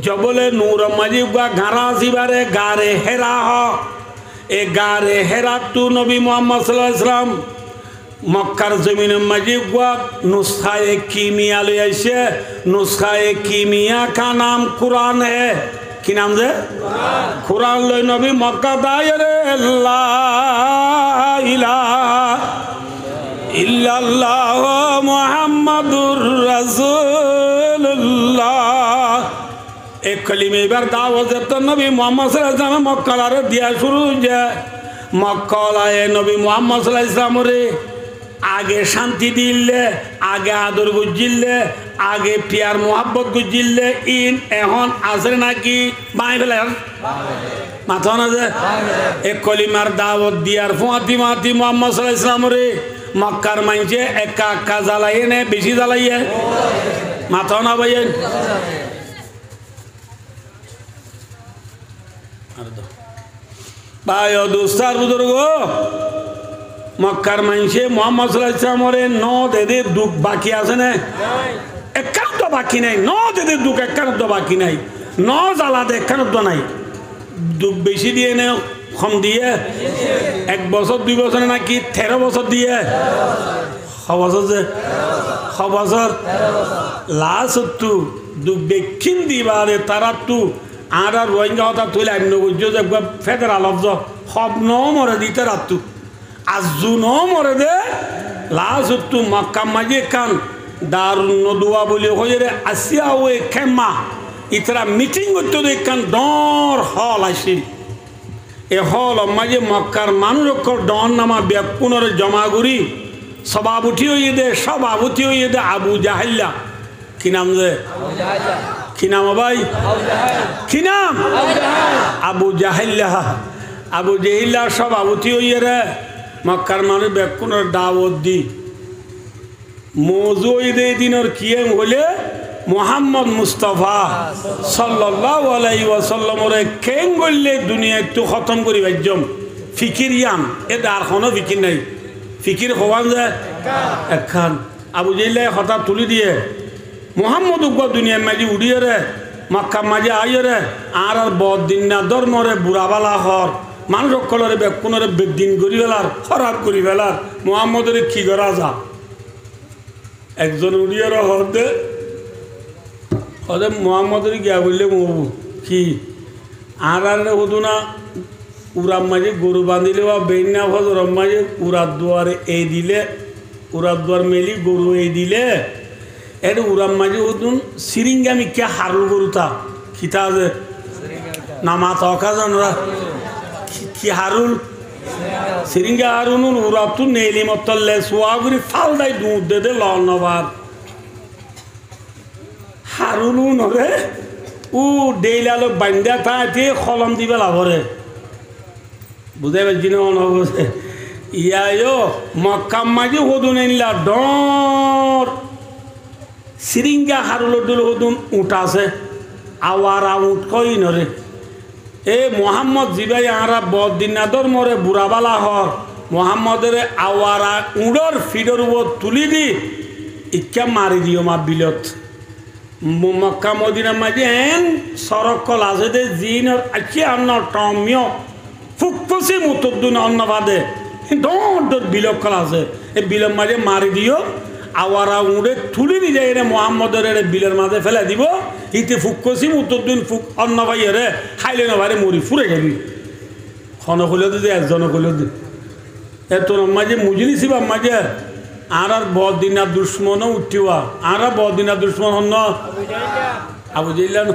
जबले नूर माजी गुआ घरा सिबारे गारे हेरा हो ए गारे हेरा तू नबी मोहम्मद सल्लल्लाहु अलैहि वसल्लम मक्कार जमीन मजी गुआ नुस्खाए कीमिया ले ऐसे नुस्खाए कीमिया का नाम कुरान है कि नाम से कुरान ले नबी मक्का दायरे ला इलाहा इल्लल्लाह मुहम्मदुर रसूलुल्लाह एक कलिमे बार दावत तो नबी मोहम्मद सल्लल्लाहु अलैहि वसल्लम मक्का रे दिया शुरू जे मक्का लाए नबी मोहम्मद सल्लल्लाहु अलैहि वसल्लम रे आगे शांति दिल्ले आगे आदर गुजिल्ले आगे प्यार मोहब्बत गुजिल्ले इन एहन आसरे ना कि बाई फेले माथा ना जे एक कलिमार दावत दियार फातिमा मोहम्मद सल्लल्लाहु अलैहि वसल्लम रे मक्कार मानছে একা একা জ্বালায়ে নে বেশি জ্বালায়ে মাথা না ভাই ভাই ও দোস্তার বুজুর্গো मक्कार मानसे मोहम्मद सल्लल्लाहु अलैहि वसल्लम रे नो दे दे दुख बाकी आसे ने एकन तो बाकी नहीं नो दे दे दुख एकन तो बाकी नहीं नो জ্বালা দে एकन तो नहीं दुख बेशी दिए ने कम दिए 1 বছর 2 বছর নাকি 13 বছর দিয়ে 6 বছর যে 6 বছর লাস্ট তু দুখ বেকিন দিবারে তারা তু আর রোহিঙ্গা হতা তুলে আইন গুজো যে ফেডারাল অফ সব নো মরে দিতে রাতু আজুনো মরে দে লাজতু মক্কা মাঝে কান দারুন নদুয়া বলি হইরে আসিয়া ওই খেমা ইতরা মিটিং করতে দে কান ডর হল আসিল এ হল মাঝে মক্কার মানুষের ডর নামা ব্যাকুনরে জমা করি সভাপতি হইয়ে দে আবু জাহেল্লা কি নাম যে কি নাম ভাই কি নাম আবু জাহেল্লা আবু জাহেল্লা সভাপতি হইয়ে রে मक्कार मानु बेकुनर दावत दी मौजू दे दिनर किएम होले मुहम्मद मुस्तफा सल्लल्लाहु अलैहि वसल्लम रे केन गल्ले दुनिया तो खत्म करी बाजम फिकिरियान ए दार खनो फिकिर नहीं फिकिर होवान जे एकखान আবু জাহেল হঠাৎ তুলি দিয়ে মুহাম্মদ উগ্র দুনিয়া মাঝে উড়িয়ে রে মক্কা মাঝে আইয়ে রে আর বদ দিন না ধর্মরে বুড়াবালা হর মানুষ সকলের বেকুনরে বেদিন করি ফেলার খরাব করি ফেলার মুহাম্মদের কি করা যা একজন উড়িয়ে হদে হদে মুহাম্মদের গিয়া বললে মহবু কি আর হতো না উড়ার মাঝে গরু বাঁধিলে বা বেইনা ফজর মাঝে উড়ার দুয়ারে এই দিলে উড়ার দুয়ার মেলি গরু এই দিলে এটা উড়ার মাঝে হতুন সিরিঙ্গা মিকা হারুল গরুতা খিতা আছে নামা তকা জানরা কি হারুল সিরিঙ্গা হারুন উড়াতু নেলি মতলে সোয়াগুরি ফাল দাই দুধ দে দে লনবার হারুনু নরে ও ডেইলালো বান্ধা থাকে কলম দিবে লাভরে বুঝাই পারছি না অনবসে ইয়ায়ো মক্কাম মাঝে হদুন এনলা ডর সিরিঙ্গা হারুলদুল হদুন উঠ আছে আওয়ারা উঠ কই নরে এ মোহাম্মদ জিবাই আরা বদিনাদর মরে বুড়াবালা হর মোহাম্মদের আওয়ারা উড়র ফিডর উপর তুলি দি ইচ্ছা মারি দিও মা বিলত মক্কা মদিনার মাঝে এন সরকল আছে দে জিন আছে অন্য টমিয় ফুকফুসি মুতদ্দুন অন্নবাদে দর বিলক্ষল আছে এই বিলের মাঝে মারি দিও আওয়ারা উড়ে তুলি নিয়ে যায় রে মোহাম্মদের বিলের মাঝে ফেলে দিব ইতে ফুকফুসি মুতদ্দুন ফুক অন্ন ভাই রে খাইলে না ভাই মরি ফুরে যাবি খন হইলে দিদি একজন হইলে দি এত মাঝে মুজলি ছিবা মাঝে আর বদিনা দুশ্মনও উঠিবা আর বদিনা দুশ্মন হন আবু জাইলা ন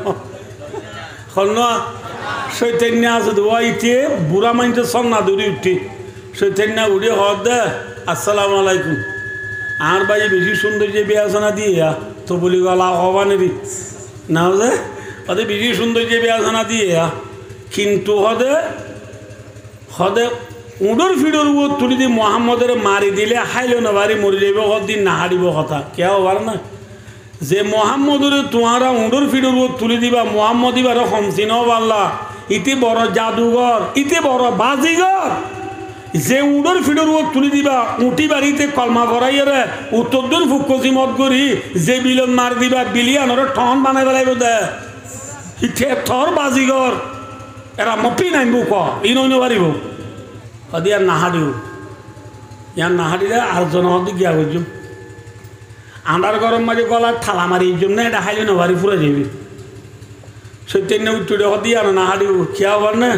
চৈতন্য আছে দোয়া ইতে বুড়া মাইনতে সন্না দৌড়ি উঠি চৈতন্য উড়ে হদ দে আসসালামু আলাইকুম আর ভাই বেশি সুন্দর যে বিয়াসনা দিয়ে তো বলি গলা হবানে দি না যে হদে বেশি সুন্দর যে বিয়াসনা দিয়ে কিন্তু হদে হদে উডর ফিডর উপর তুলি দিয়ে মোহাম্মদের মারি দিলে হাইল না বাড়ি মরি যাবে হদিন না হারিব কথা কে হবার না যে মোহাম্মদের তোমারা উডর ফিডর উপর তুলি দিবা মোহাম্মদ ইবার হমসিন পাল্লা ইতি বড় জাদুঘর ইতি বড় বাজিঘর যে উডর ফিডর উপর তুলি দিবা উঠি বাড়িতে কলমা করাইয়ারে উত্তর ফুকসি মত করি যে বিলন মার দিবা বিলিয়ানর ঠন বানাই পেলাইব দে ইতে থর বাজিঘর এরা মপি নাইব ক ইন পারিব কদি আর নাহাডিও ইয়ার নাহাডিলে আর জন গিয়া করছুম আন্ডার গরম মাঝে গলার ঠালা মারি জম না এটা হাইলে নভারি ফুরে যাবি সত্যেন উত্তরে হদি আর নাহাডিও খেয়া হবার না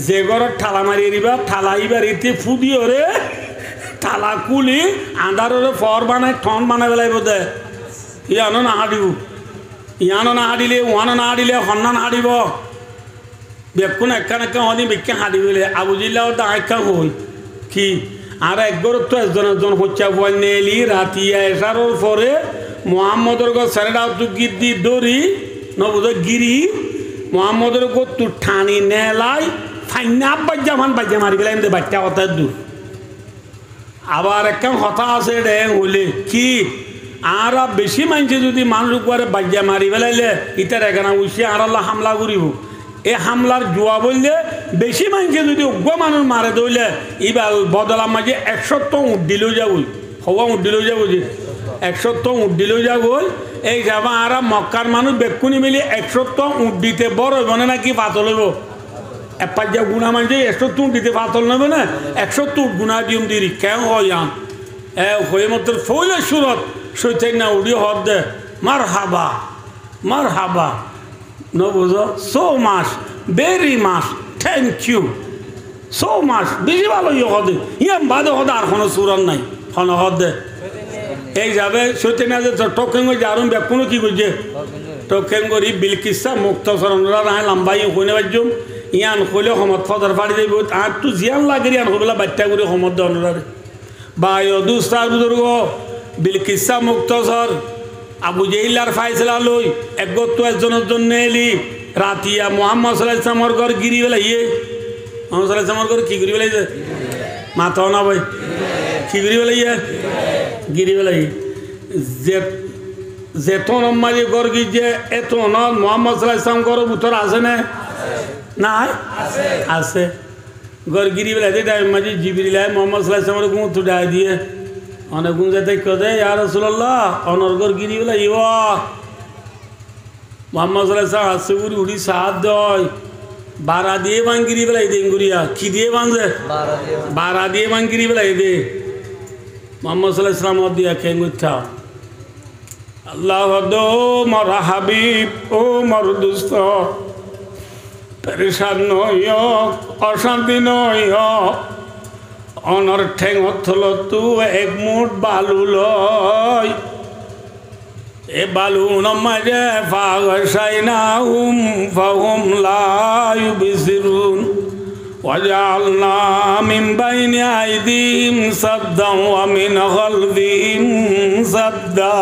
যে ঘরের ঠালা মারি দিবা ঠালা ইবার এতে ফুদিও রে ঠালা কুলি আন্ডারে ফর বানায় ঠন বানাই পেলাইব দে ইয়ানো নাহাডিও ইয়ানো নাহাডিলে ওয়ানো নাহাডিলে হন্না নাহাডিব বেকুন একা হদি বেকে হাঁটি বলে আবু জিল্লাও দাঁড়া হই কি আর একবার তো একজন হচ্ছা বল নেলি রাতিয়া এসারোর পরে মোহাম্মদের গো স্যারেরা তু গিদ্দি দড়ি নবুদ গিরি মোহাম্মদের গো তু ঠানি নেলাই ফাইনা বাজ্যা মারি গেলে এমনি বাচ্চা কথা দূর আবার একটা কথা আছে রে হলে কি আর বেশি মানছে যদি মানুষ উপরে বাজ্যা মারি ফেলাইলে ইতার এখানে উঠে আর আল্লাহ হামলা করিব এই হামলার জোয়া বললে বেশি মানুষকে যদি উগ্র মানুষ মারে দইলে এবার বদলার মাঝে 100 উঠ দিলেও যাবই হওয়া উঠ দিলেও যাবো যে 100 উঠ দিলেও যাবই এই যাবা আর মক্কার মানুষ বেকুনি মিলি 100 উঠ দিতে বড় মনে নাকি পাতল হইব এপার যা গুণা মানছে 100 উঠ দিতে পাতল নেবে না 100 উঠ গুণা দিম দিরি কেন হয় আম হয়ে মতো ফইলে সুরত সৈতাই না উড়ি হর দে মার হাবা no বুঝো so much very much thank you so much বেশি ভালো হদে ইয়াম বাদে হদে আর কোনো সুরন নাই কোন হদে এই যাবে সত্যি না যে টোকেন গো জারুম বেকুনো কি করছে টোকেন গরি বিলকিসা মুক্তসরনরা রায় লম্বাই কইনে বাজুম ইয়ান কইলে হমত ফদর ফাড়ি যাইব আর তু জিয়ান লাগরি আন কইলা বাচ্চা করে হমত দনরারে বায়ো দুস্তার বুজুর্গ বিলকিসা মুক্তসর আবু জাইলার ফাইসলা লই একগত একজনের জন্য এলি রাতিয়া মোহাম্মদ সাল্লাল্লাহু আলাইহি ওয়াসাল্লামের ঘর গিরি বেলাইয়ে মোহাম্মদ সাল্লাল্লাহু আলাইহি ওয়াসাল্লামের ঘর কি গিরি বেলাইছে মাথাও না ভাই কি গিরি বেলাইয়ে গিরি বেলাই যেতন মাঝে ঘর গিয়ে এত মোহাম্মদ সাল্লাল্লাহু আলাইহি ওয়াসাল্লাম ঘর ভিতর আছে না আছে ঘর গিরি বেলাই দিয়ে মাঝে জিবরিল আয় মোহাম্মদ সাল্লাল্লাহু আলাইহি ওয়াসাল্লামের গুণ তুলে দিয়ে অনেক গুণ যাতে কে ইয়া রাসূলুল্লাহ অনর্গর গিরি বলে ইয়া মোহাম্মদ সাল্লাল্লাহু আলাইহি ওয়াসাল্লাম আসে উড়ি সাহায্য দেয় বারা দিয়ে বাঙ্গিরি বেলাই দেন গুরিয়া কি দিয়ে বাঁধে বারা দিয়ে বাঙ্গিরি বেলাই দে মোহাম্মদ সাল্লাল্লাহু আলাইহি ওয়াসাল্লাম দিয়া কেন গুথা আল্লাহ দো মর হাবিব ও মর দোস্ত পরেশান নইও অশান্তি নইও অনর ঠেং থল তু এক মুঠ বালু লয় এ বালু নমাজে ফাগসাইনাহুম ফাহুম লা ইউবসিরুন ওয়াজআলনা মিন বাইনি আইদিহিম সাদ্দান ওয়া মিন খালফিহিম সাদ্দা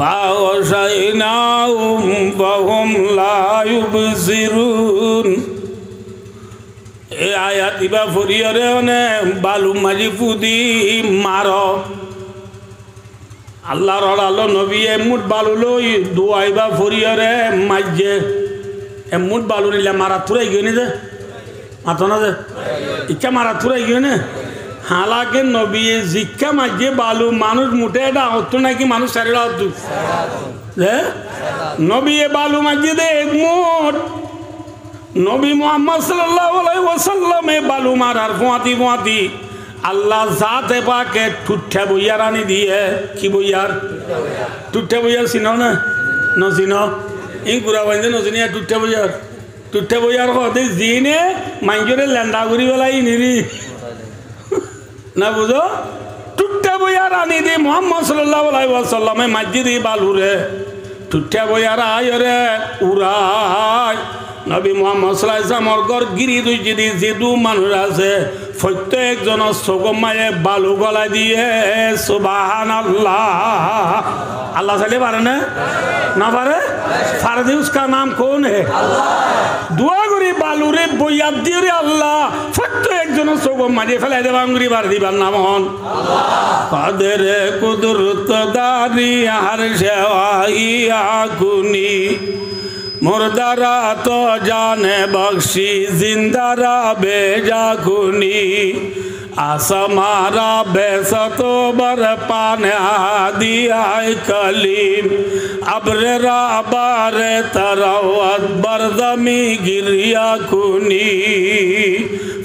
فأغشيناهم فهم لا يبصرون এই আয়াত ইবা ফরিয়রে মানে বালু মাঝি ফুদি মারো আল্লাহর আলো নবী এমুট বালু লই দুয়াইবা ফরিয়রে মাঝে এমুট বালু নিলে মারা তুরাই গিয়ে নি যে মাতো না যে ইচ্ছা মারা তুরাই গিয়ে নে হালাকে নবী জিজ্ঞা মাঝে বালু মানুষ মুঠে এটা হতো নাকি মানুষ সারিরা হতো নবী বালু মাঝে দে এক মুঠ নবী মুহাম্মদ সাল্লাল্লাহু আলাইহি ওয়াসাল্লাম বালু মারার ফোঁয়াতি ফোঁয়াতি আল্লাহ জাতে পাকে টুট্ঠা বইয়ার আনি দিয়ে কি বইয়ার টুট্ঠা বইয়ার চিনো না নচিনো ই গুড়া বান্ধে নচিনি টুট্ঠা বইয়ার হতে জিনে মাইজরে লেন্দা ঘুরি বেলাই নিরি না বুঝো টুট্ঠা বইয়ার আনি দি মুহাম্মদ সাল্লাল্লাহু আলাইহি ওয়াসাল্লামে মসজিদে বালুরে টুট্ঠা বইয়ার আয়রে উড়াই নবী মুহাম্মদ সাল্লাল্লাহু আলাইহি ওয়াসাল্লামর ঘর গিরি দুই যদি যেদু মানুষ আছে প্রত্যেকজনের চোখমায়ে বালু গলা দিয়ে সুবহানাল্লাহ আল্লাহ চাইলে পারে না পারে ফারদি উসকা নাম কোন হে দোয়া করি বালুরে বইয়াব দিয়ে রে আল্লাহ প্রত্যেকজনের চোখ মাঝে ফেলাই দেবা আঙ্গুরি বার দিবার নাম হন কাদের কুদরত দারি আর সেওয়াইয়া কুনি मुर्दारा तो जाने बख्शी जिंदारा बेजा कुनी आसमारा बेसतो बर पाने दिया कलीम अब्रेरा बारे तरवत बरदमी गिरिया कुनी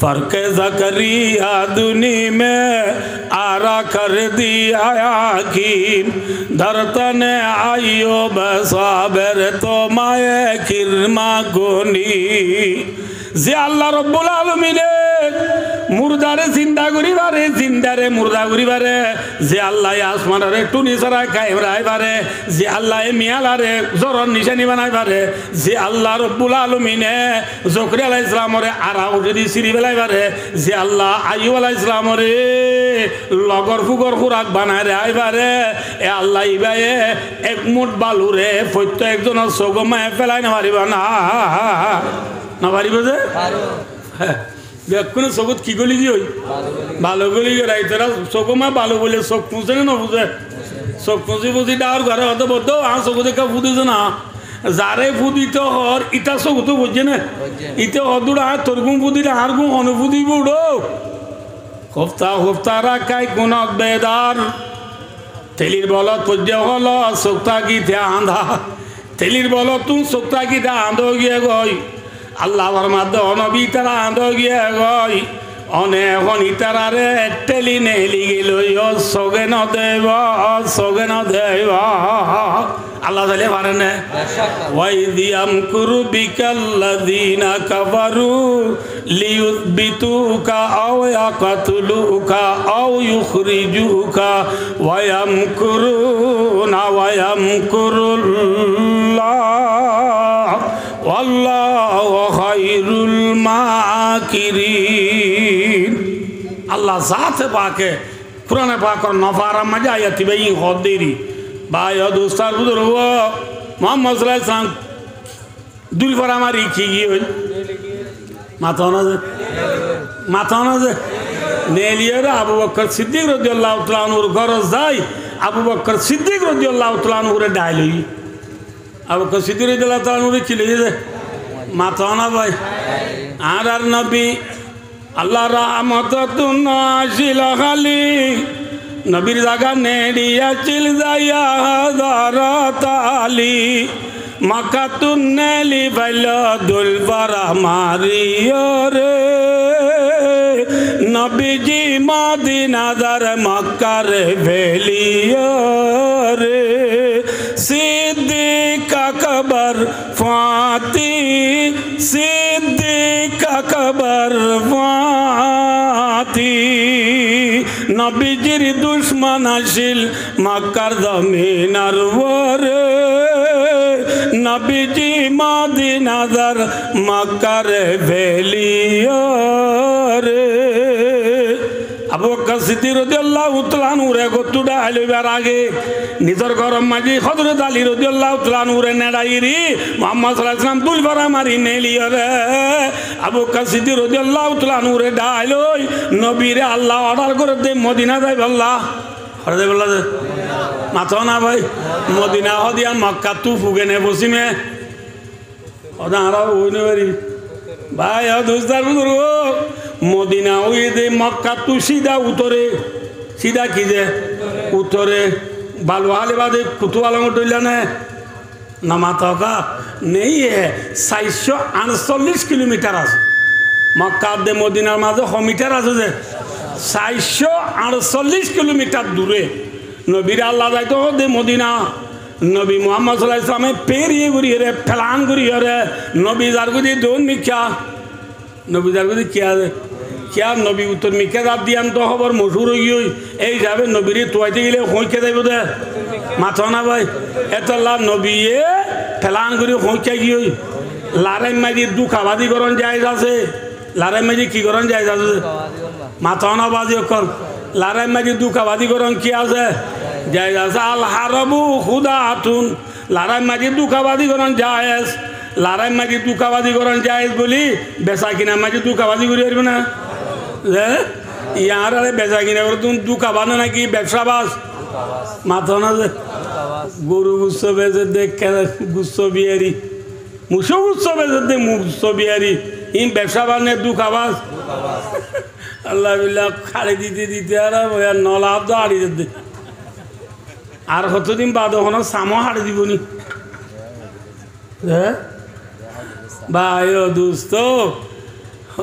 फर्क ज़करिया दुनी में आरा कर दिया याकीन धरतने आयो बसाबर तो माए किरमा गुनी जे अल्लाह रब्बुल आलमीने मुर्दारे जिंदा करिबारे जिंदारे मुर्दा करिबारे जे अल्लाह आसमानरे टुनी सरा कायम रायबारे जे अल्लाह मियालारे जरन निशानी बानाइबारे जे अल्लाह रब्बुल आलमीने जकरिया आलाइहिस सालामरे आरा उठि सिरि बेलाइबारे जे अल्लाह आय्यूब आलाइहिस सालामरे लगर फुगर खुराक बानाय रे आइबारे ए अल्लाह इबाए एक मुठ बालुरे प्रत्येकजনের সগমায় ফেলাই না পারিবা না পারিব যে বেকুনে সগত কি গলি কি হই ভালো গলি রাইতরা সগমা ভালো বলে সব পুজে না বুঝে সব পুজি পুজি ডার ঘরে হতে বদ্ধ আ সগতে কা ফুদিছ না যারে ফুদিত হর ইটা সগত বুঝে না ইতে হদুড়া তরগুম ফুদিলে হারগুম অনুফুদি বুড়ো হফতা হফতা রাখাই গুণক বেদার তেলির বলত পূজ্য হল সোক্তা গীতে আন্ধা তেলির বলত তুম সোক্তা গীতে আন্ধ গিয়ে গই আল্লাহর মাধ্যমে অনবী তারা আন্ধ গিয়ে গই অনেক ইতারারে টেলি নেলি গেল সগে ন দেব আল্লাহ তাহলে পারে না ওয়াইদিয়াম কুরু বিকাল্লাযিনা কাফারু লিয়ুথবিতুকা আও ইয়াকতুলুকা আও ইউখরিজুকা ওয়ায়ামকুরুনা ওয়ায়ামকুরুল্লাহ ওয়াল্লাহু খায়রুল মাকিরিন আল্লাহ জাতে পাকে কুরআনে পাকর নফারা মজা আয়াতি বাই হদেরি ভাই দোস্তার বুজুর্গ মোহাম্মদ সাল্লাল্লাহু আলাইহি সাল্লাম দুল ফরামারি কি গিয়ে মাথা না যে নেলিয়ার আবু বকর সিদ্দিক রাদিয়াল্লাহু তাআলা আনহুর ঘর যাই আবু বকর সিদ্দিক রাদিয়াল্লাহু তাআলা আনহুরে ডাইলই আবু বকর সিদ্দিক রাদিয়াল্লাহু তাআলা আনহুরে কি লই যে মাথা না ভাই আর নবী আল্লাহ রহমতুন নাজিল খালি নবীর জায়গা নেড়িয়া চিল যাইয়া হাজারাতালি মাকাতুন নেলি বাইল দুলবারা মারিও রে নবীজি মদিনাদার মক্কার ভেলিও রে সিদ্দিক আকবর ফাতি সিদ্দিক আকবর ফাতি নবীজির দুশ্মন আসিল মক্কার জমিনার ওরে নবীজি মদিনাদার মক্কার ভেলিও রে আবু আবু বকর সিদ্দিক রাদিয়াল্লাহু তাআলা আনহুরে গতুডা আইবার আগে নিজের গরম মাঝি হযরত আলী রাদিয়াল্লাহু তাআলা আনহুরে নেড়াইরি মুহাম্মদ সাল্লাল্লাহু আলাইহি ওয়াসাল্লাম তুলবারা মারি নেলিয়রে আবু বকর সিদ্দিক রাদিয়াল্লাহু তাআলা আনহুরে ডাইলই নবীরে আল্লাহ অর্ডার করে দে মদিনা যাই আল্লাহ হরে দে বললা মাথা না ভাই মদিনা হদিয়া মক্কা তু ফুগেনে বসিমে ওদা আরা হইনে পারি ভাই দোস্তার বুজুর্গ মদিনা ওই দে মক্কা তু সিধা উত্তরে সিধা কি যে উত্তরে বালুয়ালে বাদে কুতুয়ালা উঠইলা না মাথা কা নেই 448 কিলোমিটার আছে মক্কা দে মদিনার মাঝে মিটার আছে যে 448 কিলোমিটার দূরে নবীর আল্লাহ যাইতো দে মদিনা নবী মুহাম্মদ সাল্লাল্লাহু আলাইহি ওয়াসাল্লামে পেরিয়ে ঘুরিয়ে রে ফেলান ঘুরিয়ে রে নবী জারগুদি দোন মিখ্যা নবী জারগুদি কিয়া নবী উত্তর মিখ্যা রাত দিয়ান তো খবর মশুর হয়ে গিয়ে এই যাবে নবীরে তোয়াইতে গেলে হইকে যাইব দে মাথা না ভাই এতলা নবীয়ে ফেলান ঘুরি হইকে গিয়ে লারাই মাঝি দুঃখাবাদী করণ যায় আছে লারাই মাঝি কি করণ যায় আছে মাথা না বাজি অকল লারাই মাঝি দুঃখাবাদী করণ কি আছে যায় আছে আল হারবু খুদা আতুন লারাই মাঝি দুঃখাবাদী করণ যায় লারাই মাঝি দুঃখাবাদী করণ যায় বলি বেচা কিনা মাঝি দুঃখাবাদী করি আসবে না ইয়ার আরে বেচা কিনা করে তুমি দুঃখাবাদ নাকি ব্যবসা বাস মাথা না যে গরু গুচ্ছ বেচে দেখ গুচ্ছ বিয়ারি মুসো গুচ্ছ বেচে দে মুচ্ছ বিয়ারি ইন ব্যবসা বানে দুঃখাবাস আল্লাহ বিল্লাহ খাড়ি দিতে দিতে আর নলা আব্দ হাড়ি দে আর কতদিন বাদ ওখানে সামো হাড়ি দিবনি হ্যাঁ ভাই ও দোস্ত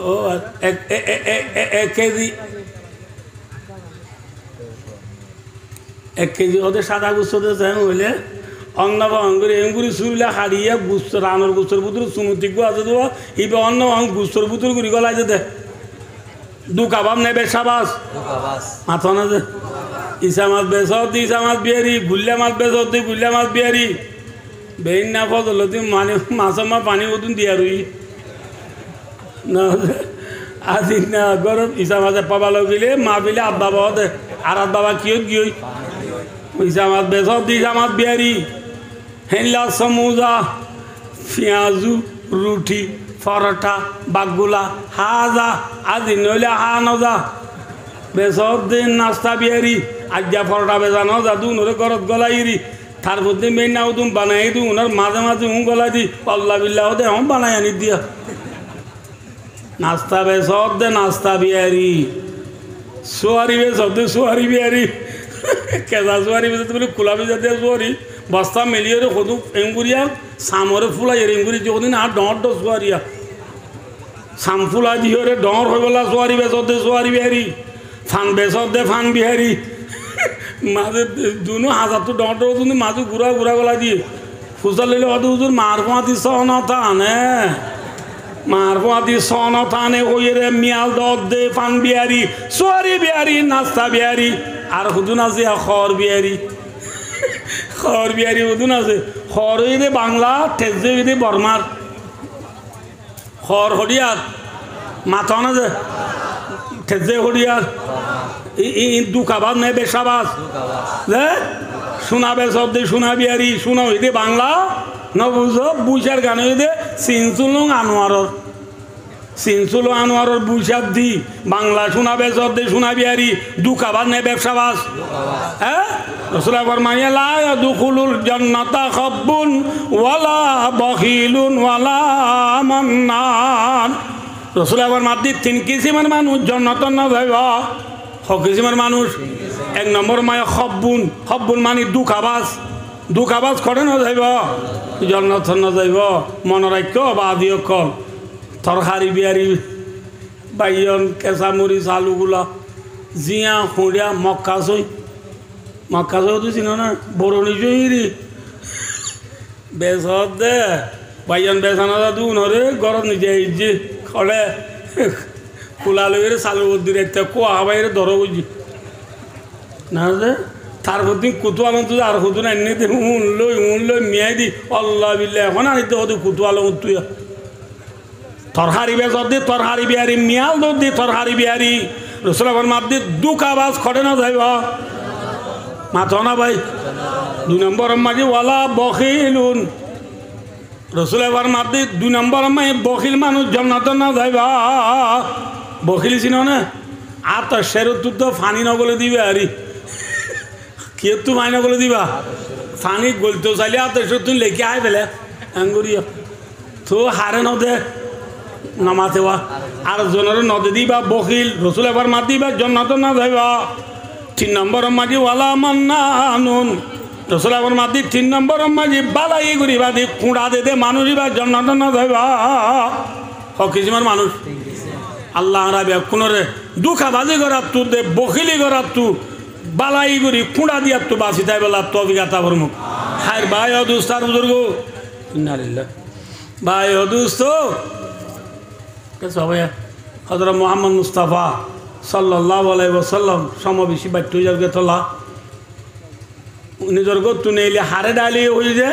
ও এক কেজি ওদের সাদা গুচ্ছ হইলে অন্ন অঙ্গুরি এঙ্গুরি চুরিলে হারিয়ে গুচ্ছ রানোর গুচ্ছর বুতুর চুনুতিক আছে দেবো ইবে অন্ন গুচ্ছর বুতুর গুড়ি গলাই দে দুকাবাম নেবে সাবাস মাথা না যে ইসা মাছ বেসর দি ইসা মাছ বিহারি গুল্লা মাছ বেসর দি গুল্লা মাছ বিহারি বেইন না ফজল তুই মানে মাছের মা পানি ওদিন দিয়া রুই না আজি না গরম ইসা মাছে পাবা লগিলে মা বিলে আব্বা বাবা দে আর বাবা কিয় গিয়ে ইসা মাছ বেসর দি ইসা মাছ বিহারি হেলা সমুজা পেঁয়াজু রুটি পরোটা বাগুলা হাজা আজি নইলে হা নজা বেসর দিন নাস্তা বিহারি আজ্ঞা পরোটা বেজা নজা দু নরে ঘরত গলাইরি তার মধ্যে মেন না তুম বানাই দিও ওনার মাঝে মাঝে গলাই দি আল্লাহ বিল্লাহ দে বানাই আনি দিয়া নাস্তা বেসর দে নাস্তা বিহারি সোয়ারি বেসর দে সোয়ারি বিহারি কেজা সোয়ারি বেসর বলে খোলা বেজা দে সোয়ারি বস্তা মেলিয়ে রে সদু এঙ্গুরিয়া সামরে ফুলাই এঙ্গুরি যদিন আর ডর ড সোয়ারিয়া সাম ফুলা দিয়ে রে ডর হয়ে গলা সোয়ারি বেসর দে সোয়ারি বিহারি ফান বেসর দে ফান বিহারি মাঝে দুনো হাজার তো ডর ডর তুমি মাঝে ঘুরা ঘুরা গলা দিয়ে ফুসা লইলে অত হুজুর মার পাতি সনতা আনে মার পাতি সনতা আনে ওই রে মিয়াল দর দে ফান বিহারি সোয়ারি বিহারি নাস্তা বিহারি আর হুজুন আছে খর বিহারি খর বিহারি হুজুন আছে খর হইলে বাংলা ঠেজে হইলে বর্মার খর হরিয়ার মাথা না যে ঠেজে হরিয়ার দুকাবাদ নেই বেশাবাস শোনাবে শব্দে শোনা বিহারি শোনা হইতে বাংলা ন বুঝো বুঝার গান হইতে সিনসুলং আনোয়ারর সিনসুল আনোয়ারর বুঝার দি বাংলা শোনাবে শব্দে শোনা বিহারি দুকাবাদ নেই ব্যবসাবাস হ্যাঁ রাসূলুল্লাহ ফরমাইয়া লা ইয়াদখুলুল জান্নাতা খাব্বুন ওয়ালা বখিলুন ওয়ালা মান্নান রাসূলুল্লাহ ফরমাদি তিন কিসিমের মানুষ জান্নাত না যাইবা কিসিমের মানুষ এক নম্বর মায়া খব্বুন খব্বুন মানে দুঃখাবাস করে না যাইব জান্নাত না যাইব মনে রাখ্য বা দিও কল তরকারি বিহারি বাইয়ন কেঁচামরিচ আলুগুলা জিয়া খুঁড়িয়া মক্কা চই তো চিনো না বরণি জয়ী বেসর দে বাইয়ন বেসানা দু নরে গরম নিজে যে খড়ে খোলা লইরে চালু দিলে কোয়া বাইরে ধরো বুঝি না যে তার প্রতি কুতুয়ালো তো আর হুদুন এমনিতে উন লই মিয়াই দি আল্লাহ বিল্লাহ এখন আনিতে হতো কুতুয়ালো তুই তরহারি বেসর দি তরহারি বিহারি মিয়াল দর দি তরহারি বিহারি রসুল আবার মাদ্দি দুঃখাবাজ খটে না যাইব মাথা না ভাই 2 নম্বর মাঝে ওয়ালা বখিলুন রসুল আবার মাদ্দি 2 নম্বর মাঝে বখিল মানুষ জান্নাত না যাইবা বখিল ছিল না আর তো শেরত তো ফানি নগলে দিবে আরে কি তো ফানি নগলে দিবা ফানি গলতো চাইলে আর তো তুই লেখে আয় বেলে আঙ্গুরিয়া তো হারে নদে নামাতে বা আর জনের নদে দিবা বকিল রসুল এবার মাত দিবা জন্নাত না যাইবা 3 নম্বর মাঝি ওয়ালা মান্নানুন রসুল এবার মাত দি 3 নম্বর মাঝি বালাই করিবা দি কুড়া দে দে মানুষ দিবা জন্নাত না যাইবা হকিসিমার মানুষ আল্লাহ রাবে কোনরে দুঃখাবাজি করার তু দে বকিলি করার তু বালাই করি কুড়া দিয়া তু বাসি তাই বেলা তো অভিজ্ঞতা ভরমুখ হায় ভাই অদুস্তার বুজুর্গ ইন্নালিল্লাহ ভাই অদুস্ত সবাই হযরত মুহাম্মদ মুস্তাফা সাল্লাল্লাহু আলাইহি ওয়াসাল্লাম সমবেশী বাট্টু জর্গে তোলা নিজর গো তুনেইলে হারে ডালি হই যে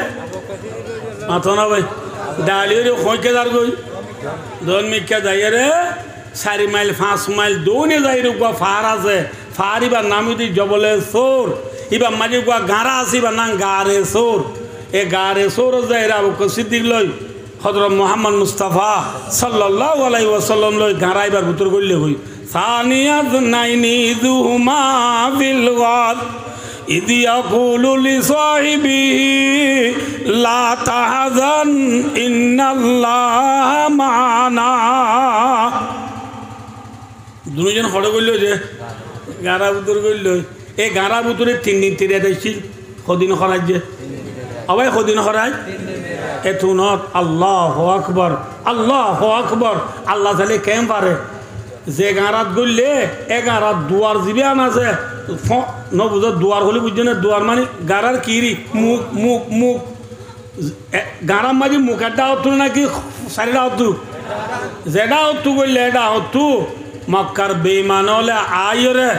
মাথা না ভাই ডালি রে হইকে দার গই দন মিকা যাই রে 4 মাইল 5 মাইল দৌনে যাই রে গো ফার আছে ফারিবার নামি দি জবলে সোর ইবা মাঝে গো গারা আসিবা না গারে সোর এ গারে সোর যাই রা আবু সিদ্দিক লই হযরত মুহাম্মদ মুস্তাফা সাল্লাল্লাহু আলাইহি ওয়াসাল্লাম লই গারাইবার ভিতর গইলে হই সানিয়াত নাইনি যুমা বিল গাদ ইদি ইয়াকুলু লিসাহিবি লা তাহজান ইন্নাল্লাহা মা'ানা দুজন হড়ে গইল যে গারা ভিতর গইল এই গারা ভিতরে 3 দিন 3 রাত ছিল কদিন খরাজ যে আবাই কদিন খরাজ এতুনত আল্লাহু আকবার আল্লাহ তাআলা কেম পারে যে গারাত গইলে এ গারাত দুয়ার জিবে আছে ন বুঝো দুয়ার হলে বুঝছো না দুয়ার মানে গারার কিরি মুখ মুখ মুখ গারার মাঝে মুখ একটা হতো নাকি 4টা হতো যেটা হতো গইলে এটা হতো মক্কার বেঈমান হলে আইরে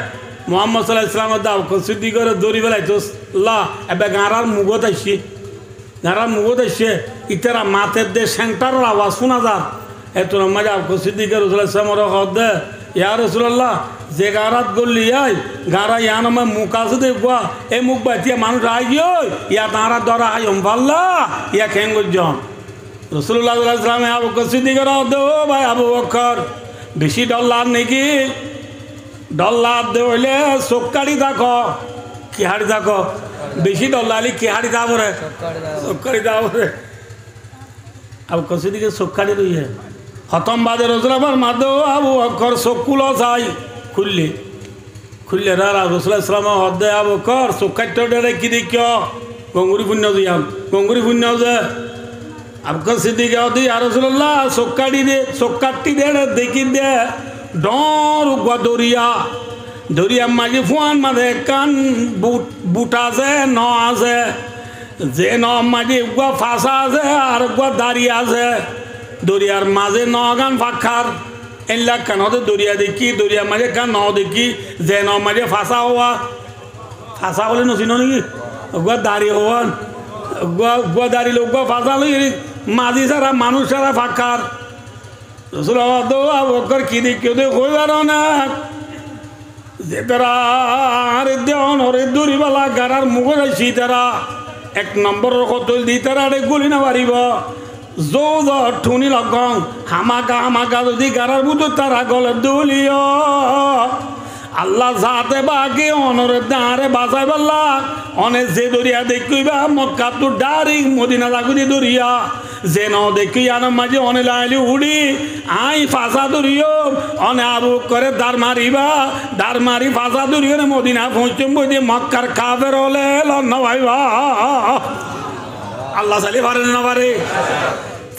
মুহাম্মদ সাল্লাল্লাহু আলাইহি ওয়াসাল্লাম দাও কসিদি করে দড়ি বেলাইতো আল্লাহ এবে গারার মুগত আইছি গারার মুগত আইছে ইতারা মাথের দে সেন্টারের আওয়াজ শোনা যার এত মজা সিদ্দিক রাসূলুল্লাহ হদে ইয়া রাসূলুল্লাহ যে গারাত গলি আই গারা ইয়ান মে মুখ আছে দেখবা এই মুখ বাতিয়া মানুষ আই গিয়ে ইয়া তারা দরা আই ভাল্লা ইয়া কেন গজন রাসূলুল্লাহ সাল্লাল্লাহু আলাইহি ওয়াসাল্লাম আবু বকর সিদ্দিক হদে ও ভাই আবু বকর বেশি ডলার নাকি ডলার দে হইলে চোক্কাড়ি দেখো কি হাড়ি দেখো বেশি ডলালি কি হাড়ি দাও রে চোক্কাড়ি দাও রে আবু বকর সিদ্দিক চোক্কাড়ি রইয়ে খতম বাদে রসুলাবার মাদো আবু বকর চকুল চাই খুললে রা রসুল্লাহ ইসলাম হদে আবু বকর চোক্কাইটো ডেরে কি দেখ গঙ্গুরি পুণ্য দিয়াম গঙ্গুরি পুণ্য যে আবু বকর সিদ্দিক হদি আর রসুল্লাহ চোক্কাটি দে দেখি দে ডর দরিয়া মাঝে ফুয়ান মাঝে কান বুটা আছে ন আছে যে ন মাঝে ফাঁসা আছে আর দাঁড়িয়ে আছে দরিয়ার মাঝে নগান ফাঁকার এনলা কান হতে দরিয়া দেখি দরিয়ার মাঝে কান ন দেখি যে ন মাঝে ফাঁসা হলে নচিন নাকি দাঁড়িয়ে হওয়ান দাঁড়িয়ে ফাঁসা লই মাঝি সারা মানুষ সারা ফাঁকার রসুল কি দেখি কইবার না যে তারা আরে দেওয়ান হরে দড়িবালা গারার মুখ আইসি তারা 1 নম্বরের কতল দি তারা গুলি না পারিব যৌদ ঠুনি লগং হামাকা যদি গারার বুধ তারা গলে দুলিও আল্লাহ যাতে বাকি অনরে দাঁড়ে বাঁচাই পারলা অনে যে দরিয়া দেখিবা মক্কা তো ডারি মদিনা লাগুদি দরিয়া যে ন দেখি আনার মাঝে অনে লাইলি উড়ি আই ফাঁসা দরিও অনে আবু করে দাঁড় মারি ফাঁসা দরিও মদিনা পৌঁছম বই দিয়ে মক্কার কাফের হলে লন্ন ভাইবা আল্লাহ সালি পারে না পারে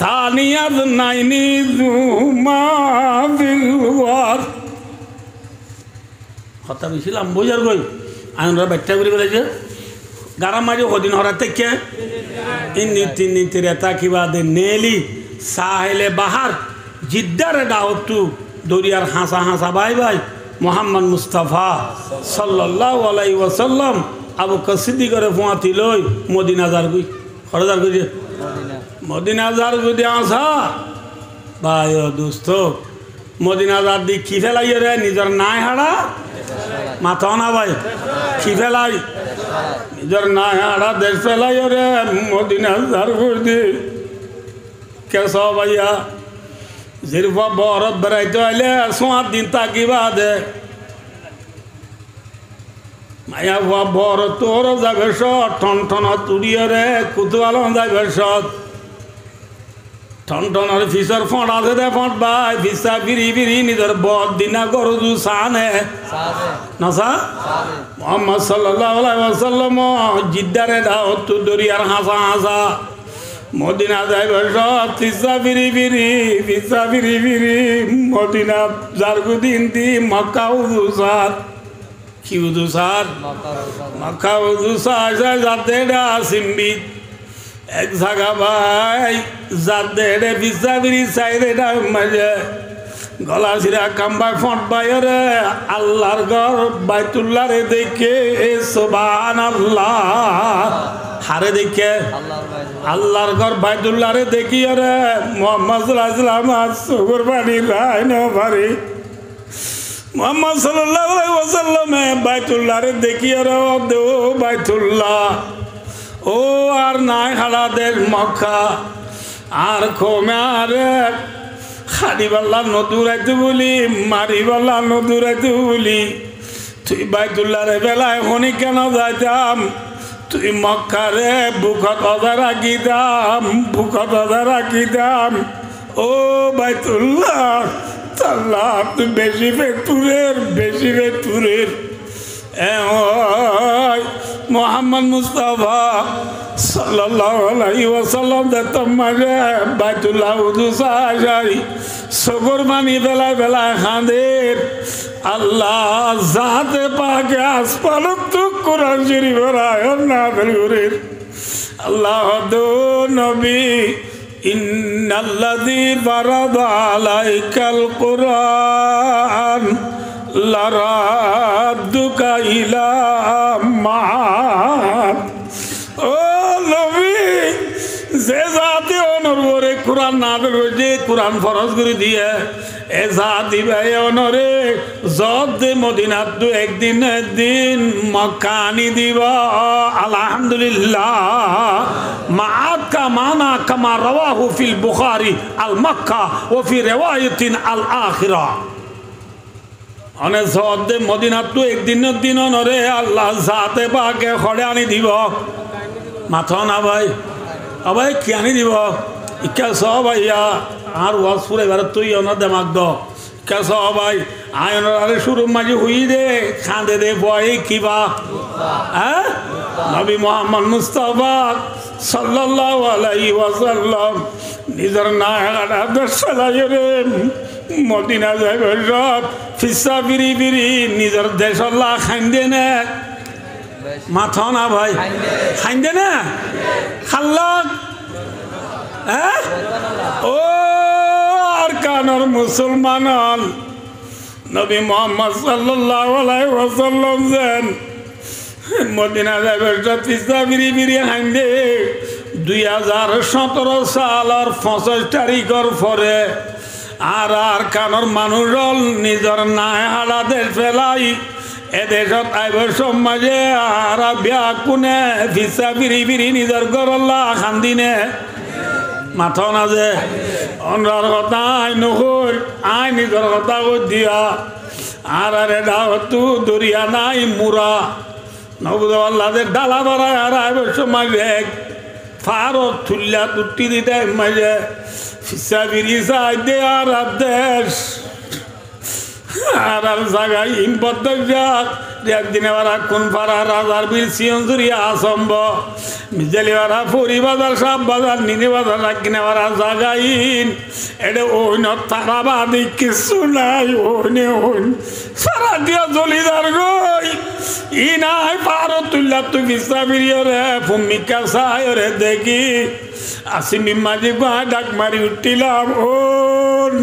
থানিয়াত নাইনি জুমা বিল ওয়ার কথা বেশিলাম বোঝার গই আমরা ব্যাখ্যা করে বলেছে গারাম মাঝে কদিন হরার থেকে ইন্নি রেতা কিবা দে নেলি সাহেলে বাহার জিদ্দারে দাওতু দরিয়ার হাসা ভাই মোহাম্মদ মুস্তাফা সাল্লাল্লাহু আলাইহি ওয়াসাল্লাম আবু বকর সিদ্দিকের ফুয়াতি লই মদিনা যার গই হরদার গই মদিনা যার গই আসা ভাই ও দোস্ত মদিনা যার দিক কি ফেলাই রে নিজের নাই হারা মাথা না ভাই কি ফেলাই নিজের নাই হারা দেশ ফেলাই রে মদিনা যার দি কেস ভাইয়া জিরফা বরফ বেড়াইতে আইলে 7 দিন তাকিবা দে মায়া বড় তোর যাবে সৎ ঠন ঠন তুড়িয়ে রে কুতুয়াল যাবে সৎ ঠন ঠনের ফিসর ফট আছে দে ফট ভাই ফিসা ফিরি ফিরি নিজের বদ দিনা গরু দু সানে না সা মোহাম্মদ সাল্লাল্লাহু আলাইহি ওয়াসাল্লাম জিদ্দারে দাও তু দরিয়ার হাসা হাসা মদিনা যাইবে সৎ ফিসা ফিরি ফিরি ফিসা ফিরি ফিরি মদিনা জারগুদিন দি মক্কা উদু সাত কি উদু সার মক্কা উদু সার যাতে সিম্বি এক জায়গা ভাই যাতে ফিসা ফিরি সাইড এটা মাঝে গলা সিরা কাম্বাই ফট বাইরে আল্লাহর ঘর বাইতুল্লাহ রে দেখে সুবহানাল্লাহ হারে দেখে আল্লাহর ঘর বাইতুল্লাহ রে দেখি রে মুহাম্মদ সাল্লাল্লাহু আলাইহি ওয়াসাল্লাম বাড়ি রায় না বাড়ি মুহাম্মদ সাল্লাল্লাহু আলাইহি ওয়াসাল্লাম বাইতুল্লাহ রে দেখি রে দেও বাইতুল্লাহ ও আর নাই হারা দেশ মক্কা আর কমে খাড়িবাল্লা নদুরাইতে বলি মারিবাল্লা নদুরাইতে বলি তুই বাইতুল্লাহ রে বেলায় হনি কেন যাইতাম তুই মক্কা রে বুকত রাখিতাম বুকত রাখিতাম ও বাইতুল্লাহ আল্লাহ তুই বেশি পেটপুরের মোহাম্মদ মুস্তাফা সাল্লাল্লাহু আলাইহি ওয়াসাল্লাম দেখতাম মাঝে বাইতুল্লাহ উদু সাহারি সগর মানি বেলায় বেলায় খাঁদের আল্লাহ জাতে পাকে আসপালত তো কোরআন শরীফের আয়াত নাযিল করেন আল্লাহ দো নবী ইন্নাল্লাযী ফারাদা আলাইকাল কুরআন লারাদ্দুকা ইলা মাআদ ও নবী যে জাতি অনরে কুরআন নাযিল হইছে কুরআন ফরজ করে দিয়ে এ জাতি ভাই অনরে জদ মদিনাত দু একদিন মক্কা আনি দিব আলহামদুলিল্লাহ মাআদ কা মানা কামা রাওয়াহু ফিল বুখারী আল মক্কা ওয়া ফি রিওয়ায়াতিন আল আখিরা অনেক সদে মদিনাত তো একদিনের দিন নরে আল্লাহ জাতে পাকে খড়ে আনি দিব মাথা না ভাই ভাই কি আনি দিব ইকা সব ভাইয়া আর ওয়াজ পুরে এবার তুই অনার দেমাক দ ইকা সব ভাই আয়নার আরে শুরু মাঝে হুই দে খাঁদে দে বয়ে কিবা হ্যাঁ নবী মোহাম্মদ মুস্তাফা সাল্লাল্লাহু আলাইহি ওয়াসাল্লাম নিজের নায়ক আদর্শ লাগে মদিনা যাইব সব ফিসা ফিরি ফিরি নিজের দেশ আল্লাহ খাইন্দে না মাথা না ভাই খাইন্দে না খাল্লাক ও আর কানর মুসলমান নবী মোহাম্মদ সাল্লাল্লাহু আলাইহি ওয়াসাল্লাম যেন মদিনা যাইব সব ফিসা ফিরি ফিরি খাইন্দে 2017 সালের 25 তারিখের পরে আর কানর মানুষ নিজের নাই হারা দেশ ফেলাই এদেশত আইবার সমাজে আর বিয়া কোনে ফিসা ফিরি ফিরি নিজের গরল্লা খান্দিনে মাথা না যে অন্যর কথা আই নকর আই নিজের কথা দিয়া আর আরে দাওয়াতু দরিয়া নাই মুরা নবুদ আল্লাহ ডালা বাড়ায় আর আইবার সমাজে ফারো থুল্লা তুটি দিতে মাঝে ফিসা ফিরি সাই দে আর দেশ আর জায়গায় ইম্পদ একদিনে ওরা কোন পাড়া রাজার বীর সিয়ঞ্জুরিয়া আসম্ব মিজালি ওরা ফুরি বাজার সব বাজার নিনে বাজার রাখিনে ওরা জাগাইন এটা ওইন তারা বাদি কিছু নাই ওইনে ওইন সারা দিয়া জলিদার গই ই নাই পারো তুল্লা তুই ফিসা ফিরিয়ে রে ভূমিকা চাই রে দেখি আসিমি মাঝি গুহা ডাক মারি উঠিলাম ও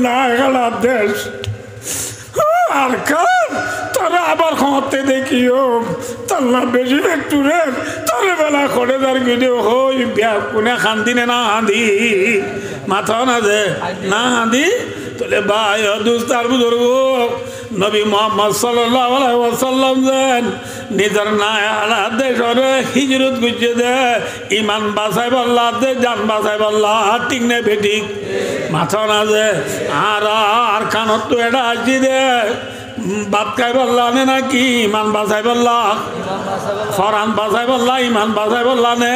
না গেলা দেশ আর কার তোরা আবার খতে দেখিও তাল্লা বেশি একটু রে তলে বেলা করে যার গিয়ে হই বিয়া কোনে খান্দিনে না হাঁদি মাথা না যে না হাঁদি তোলে ভাই দুস্তার বুজুর্গ নবী মোহাম্মদ সাল্লাল্লাহু আলাইহি ওয়াসাল্লাম যেন নিজের নায়ালা দেশরে হিজরত গুজে দে ইমান বাঁচাই বললা দে জান বাঁচাই বললা ঠিক নে বেঠিক মাথা না যে আর কানত তো এটা আসি দে বাদ খাই বললা নে নাকি ইমান বাঁচাই বললা ফরান বাঁচাই বললা ইমান বাঁচাই বললা নে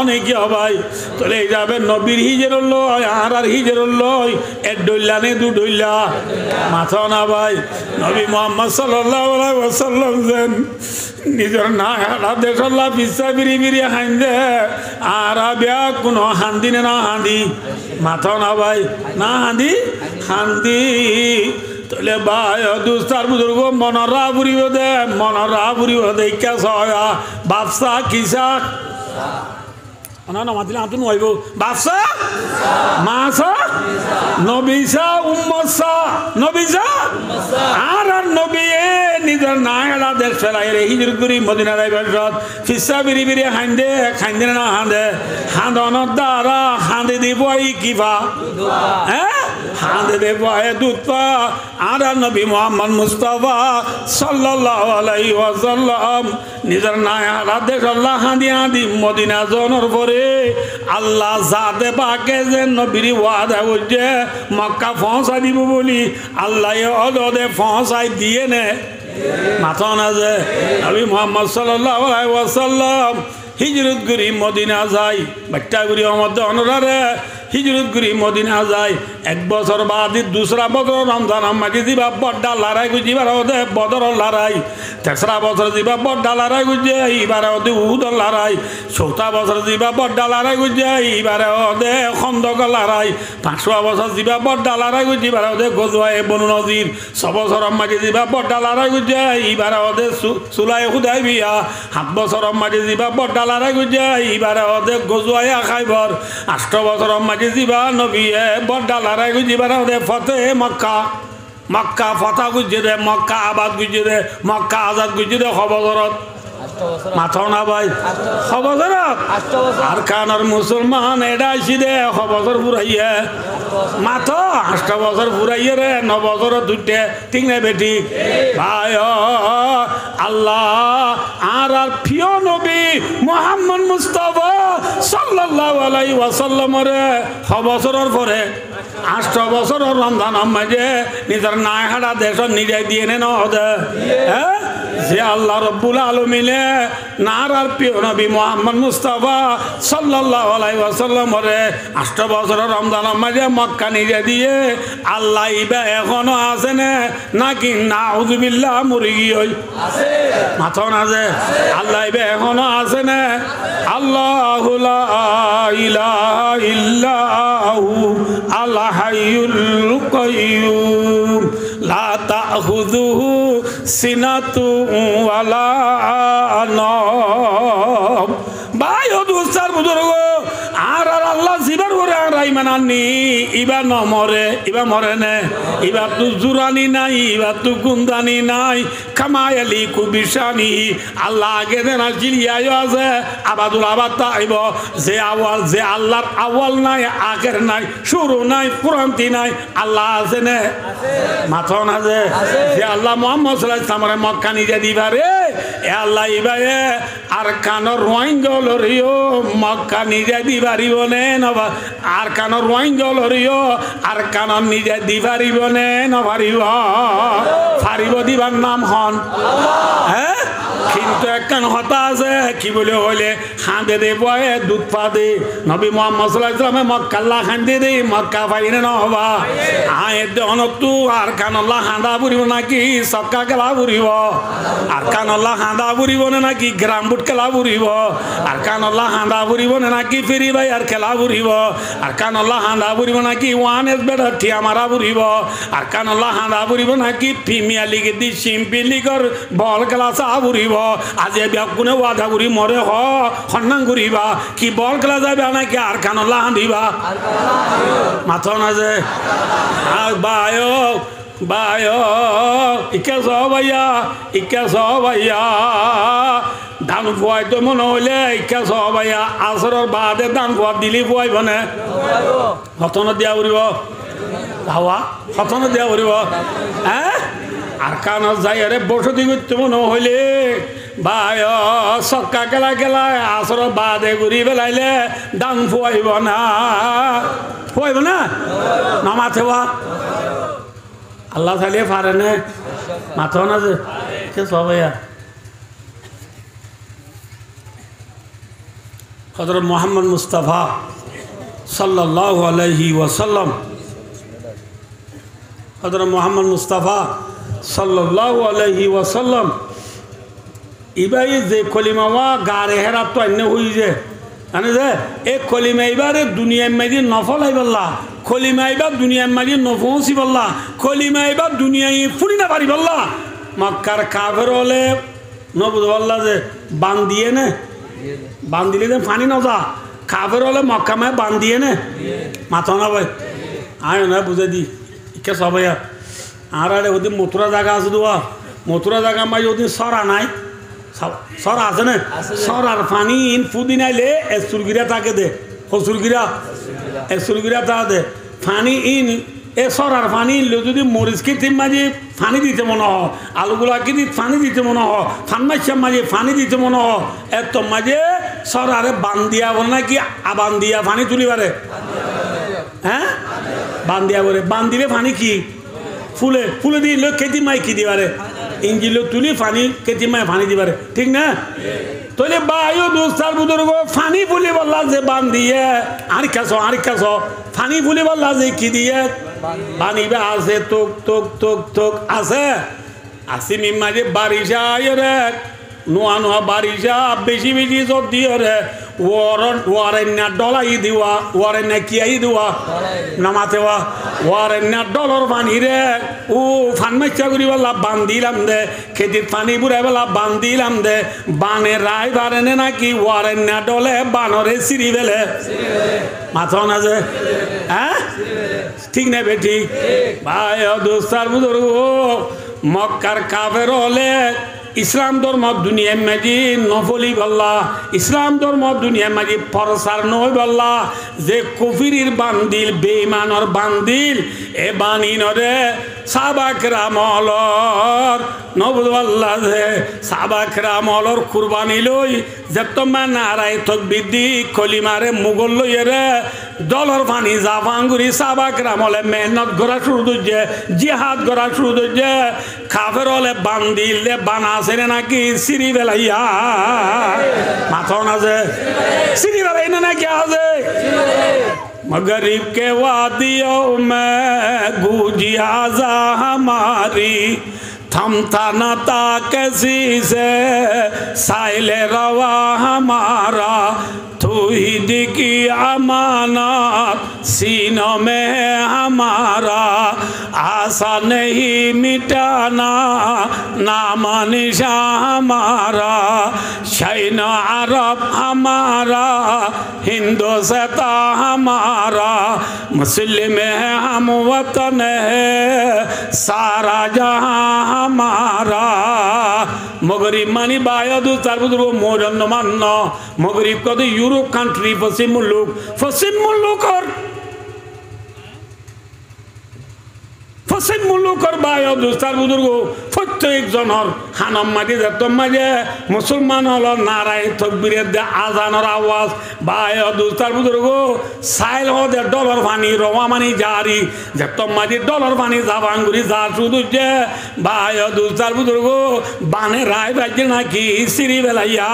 নে কি হবাই তোলে এই যাবে নবীর হিজের লই আর হিজের লই এক ডইলা নে দু ডইলা মাথা না ভাই নবী মোহাম্মদ সাল্লাল্লাহু আলাইহি ওয়াসাল্লাম যেন নিজের না দেশল্লা পিসা বিড়ি বিড়ি হাঁদে আর বিয়া কোনো হান্দি নে না হাঁদি মাথা না ভাই না হাঁদি হান্দি তোলে ভাই দুস্তার বুজুর্গ মনরা বুড়িব দে কে সয়া বাপসা কিসা না মাতিলে হাতুন হইব বাপসা মাসা নবিসা উম্মসা নবিসা আর নবী নিজের নায়লা দেশ ফেলাই রে হিজর করি মদিনা যাইবার সব ফিসা বিড়ি বিড়ি হাঁদে খাইন্দে না হাঁদে হাঁদনের দ্বারা হাঁদে দিব কিবা হ্যাঁ হাঁদে দেব দুধ পা আর নবী মোহাম্মদ মুস্তাফা সাল্লাল্লাহু আলাইহি ওয়াসাল্লাম নিজের নায়লা দেশ আল্লাহ হাঁদি মদিনা জনের পরে আল্লাহ জাতে পাকে যে নবীর ওয়াদা করছে মক্কা পৌঁছা দিব বলি আল্লাহ অদে পৌঁছাই দিয়ে নে মাথা না যে নবী মুহাম্মদ সাল্লাল্লাহু আলাইহি ওয়াসাল্লাম হিজরত করি মদিনা যাই বাচ্চা করি মধ্যে অনরারে হিজরত করি মদিনা যায় এক বছর বাদ দুসরা বছর রমজান আমাকে যা বড্ডা লড়াই গুজিবার ওদের বদর লড়াই তেসরা বছর যা বড্ডা লড়াই গুজে এবারে ওদের উহুদর লড়াই চৌথা বছর যা বড্ডা লড়াই গুজে এবারে ওদের খন্দক লড়াই 500 বছর যা বড্ডা লড়াই গুজি এবারে ওদের গজওয়ায়ে বনু নজির 6 বছর আমাকে যা বড্ডা লড়াই গুজে এবারে ওদের সুলাই হুদাইবিয়া 7 বছর আমাকে যা বড্ডা লড়াই গুজে এবারে ওদের গজওয়ায়ে খাইবর 8 বছর আমাকে জিবা নবী বড্ডা লড়াই গুজিবার ওদের ফতে মক্কা মক্কা ফতা গুজে দে মক্কা আবাদ গুজে দে মক্কা আজাদ গুজে দে খবরত মাথা না ভাই খবরত আর কানার মুসলমান এটা আসি দে খবর পুরাইয়ে মাথা 8 বছর পুরাইয়ে রে 9 বছর দুটে ঠিক না বেটি ভাই আল্লাহ আর প্রিয় নবী মুহাম্মদ মুস্তাফা সাল্লাল্লাহু আলাইহি ওয়াসাল্লাম রে বছরের পরে 8 বছরের রমজান মাঝে নিজের নায়হাটা দেশ নিজে দিয়ে নে নদে হ্যাঁ যে আল্লাহ রব্বুল আলামিনে নারার প্রিয় নবী মুহাম্মদ মুস্তাফা সাল্লাল্লাহু আলাইহি ওয়াসাল্লাম রে 8 বছরের রমজান মাঝে মক্কা নিজে দিয়ে আল্লাহ ইবা এখনো আছে নাকি নাউযুবিল্লাহ মুরগি হই আছে মাথা না যে আল্লাহ ইবা এখনো আছে না আল্লাহু লা ইলাহা ইল্লাহু আল হাইয়ুল কাইয়্যুম লা তাখুযুহু সিনাতু ওয়ালা নাওম ভাই ও দুস্তার বুজুর্গ আর আল্লাহ জিবার করে আর রাইমানানি ইবা নমরে ইবা মরে নে ইবা তু জুরানি নাই ইবা তু গুন্দানি নাই কামায়ালি কুবিশানি আল্লাহ আগে দেন জিলিয়ায় আছে আবাদুল আবাদ তাইব যে আওয়াল যে আল্লাহর আওয়াল নাই আগের নাই শুরু নাই পুরান্তি নাই আল্লাহ আছে নে মাথা না যে আল্লাহ মুহাম্মদ সাল্লাল্লাহু আলাইহি ওয়াসাল্লাম মক্কা নিজে দিবারে এ আল্লাহ ইবায়ে আর কানর রোয়াঙ্গল রিও মক্কা নিজে দিবারিব নে নবা আর কানর রোয়াঙ্গল রিও আর কানর নিজে দিবারিব নে নবারিব ফারিব দিবার নাম হন হ্যাঁ কিন্তু একখান হতা আছে কি বলে হইলে হাঁদে দে বয়ে দুধ পা দে নবী মুহাম্মদ সাল্লাল্লাহু আলাইহি ওয়াসাল্লাম মক্কাল্লাহ হাঁদে দে মক্কা পাইনে ন হবা এতে অনকটু আর কানল্লাহ হাঁদা বুড়িব নাকি সক্কা খেলা বুড়িব আর কানল্লাহ হাঁদা বুড়িব নাকি গ্রাম বুট খেলা বুড়িব আর কানল্লাহ হাঁদা বুড়িব নাকি ফেরি ভাই আর খেলা বুড়িব আর কানল্লাহ হাঁদা বুড়িব নাকি ওয়ান এস বেড ঠিয়া মারা বুড়িব আর কানল্লাহ হাঁদা বুড়িব নাকি প্রিমিয়ার লিগে দি সিম্পি লিগর বল খেলা চা বুড়িব আজি কোনে ওয়াদা করি মরে হন্নাং করিবা কি বল খেলা যাবে নাকি আর কানল্লাহ হাঁদিবা মাথা না যে আর বায় বায় ইকা সবাইয়া ধান ফুয়াই তো মনে হইলে ইকা সবাইয়া আসরের বাদে ধান ফুয়া দিলি ফুয়াইব না হতন দিয়া উড়িব হাওয়া হতন দিয়া উড়িব হ্যাঁ আর কানত যাই আরে বসতি করতে মনে হইলে ভাই সক্কা গেলায় আসরের বাদে ঘুরি বেলাইলে ধান ফুয়াইব না মাথে আল্লাহ চালিয়ে পারে না মাথা না যে সবাই হযরত মুহাম্মদ মুস্তাফা সাল্লাল্লাহু আলাইহি ওয়াসাল্লাম হযরত মুহাম্মদ মুস্তাফা সাল্লাল্লাহু আলাইহি ওয়াসাল্লাম ইবাই যে কলিমা ওয়া গারে হেরাত তো অন্য হই যে জানে যে এই কলিমা এবারে দুনিয়ার মাঝে নফল আইবাল্লাহ কলিমা এবার দুনিয়ার মাঝে নফসি বললা কলিমা এবার দুনিয়ায় ফুরি না পারি বললা মক্কার কাফের হলে নবুদ বললা যে বান দিয়ে নে বান দিলে যে পানি না যা কাফের হলে মক্কা মায় বান দিয়ে নে মাথা না ভাই আয় না বুঝে দি কে সবাই আর আরে ওদিন মথুরা জায়গা আছে দোয়া মথুরা জায়গা মাঝে ওদিন সরা নাই সরা আছে না সরার পানি ইন ফুদিন আইলে সুরগিরা তাকে দে হসুরগিরা সুরগিরা তা দে পানি ইন এ সরার পানি যদি মরিচ কি মাঝে পানি দিতে মনে হয় আলুগুলা কি পানি দিতে মনে হয় ফানমাইশার মাঝে পানি দিতে মনে হয় এত মাঝে সরারে বান দিয়া বল না কি আবান দিয়া পানি তুলিবারে হ্যাঁ বান দিয়া বলে বান দিলে পানি কি ফুলে ফুলে দিয়ে লোক খেতি মাই কি দিবারে ইঞ্জিল তুলি পানি খেতি মায় পানি দিবারে ঠিক না তোলে বায়ু দোস্তার বুজুর্গ ফানি ফুলি বললা যে বান দিয়ে আর কাছ ফানি ফুলি বললা যে কি দিয়ে বানিবে আছে তোক তোক তোক তোক আছে আসিমি মাঝে বারিশা রে নোয়া বারিশা বেশি বেশি জোর দিয়ে রে ওয়ারেন্না ডলাই দিওয়া ওয়ারেন্না কিয়াই দিওয়া নামাতে ওয়ারেন্না ডলর পানি রে ও ফানমাইচা করি বললা বান দিলাম দে খেতির পানি বুড়াই বলা বান দিলাম দে বানে রায় বারেনে নাকি ওয়ারেন্না ডলে বানরে সিঁড়ি বেলে মাথা না যে হ্যাঁ ঠিক না বেটি ভাই দোস্তার বুজুর্গ মক্কার কাফের হলে ইসলাম ধর্ম দুনিয়ার মাঝি নফলি বললা ইসলাম ধর্ম দুনিয়ার মাঝি প্রসার নয় বললা যে কুফিরির বান্দিল বেঈমানর বান্দিল এ বানিনরে সাহাবাক রামলর নবুদ বললা যে সাহাবাক রামলর কুরবানি লই যে তোমার নারায় তকবীর দি কলিমারে মুগল লইরে ডলর পানি জাফাঙ্গুরি সাহাবাক রামলে মেহনত করা শুরু দিচ্ছে জিহাদ করা শুরু দিচ্ছে কাফের হলে বান্দিল দে বানা সেরে নাকি সিঁড়ি বেলাইয়া মাথা না যে সিঁড়ি বেলাই না নাকি আছে मगरिब के वादियों में गूंजी आजा हमारी थमता न था किसी से साइल रवा हमारा तू ही दिखी अमानत सीनों में हमारा आशा नहीं मिटाना नाम निशा हमारा शैन अरब हमारा हिंदुस्ता हमारा मुस्लिम है हम वतन है सारा जहां हमारा मगरिब मानी बायदु तारबुदुर मोरन मान मगरिब को तो यूरोप कंट्री पश्चिम मुल्क और পশ্চিম মুলুকর বায় দোস্তার বুজুর্গ প্রত্যেক জনের হানম মাঝে যেতম মাঝে মুসলমান হল নারায় তকবীরের দে আজানের আওয়াজ বায় দোস্তার বুজুর্গ সাইল হদে ডলার পানি রওয়া মানি জারি যেতম মাঝে ডলার পানি জাবাঙ্গুরি যা শুধু যে বায় দোস্তার বুজুর্গ বানে রায় বাজে নাকি সিঁড়ি বেলাইয়া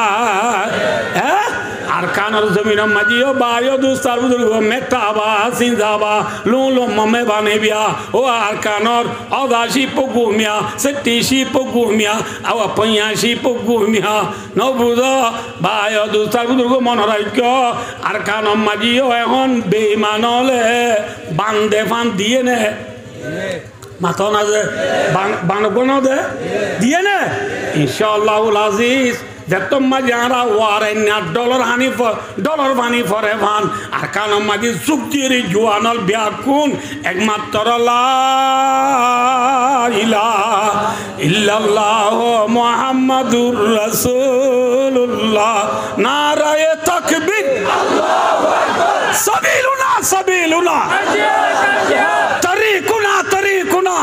হ্যাঁ আর কানর জমিন মাঝিও বায় দোস্তার বুজুর্গ মেটাবা সিনজাবা লুলো মমে বানে বিয়া ও আর কানর অদাশি পগুমিয়া সেটিশি পগুমিয়া আওয়া পঁয়াশি পগুমিয়া নবুদ বায় দোস্তার বুজুর্গ মনোরাজ্য আর কানর মাঝিও এখন বেইমানলে বান্দে ফান দিয়ে নে মাথা না যে বানগণ দে দিয়ে নে ইনশাআল্লাহুল আজিজ যেতম মাঝে আরা ওয়ারে না ডলার হানি ফরে ভান আর কান মাঝে চুক্তির জোয়ানল ব্যাকুন একমাত্র লা ইলাহা ইল্লাল্লাহ মুহাম্মাদুর রাসূলুল্লাহ নারায়ে তাকবীর আল্লাহু আকবার সাবিলুনা তরিকুনা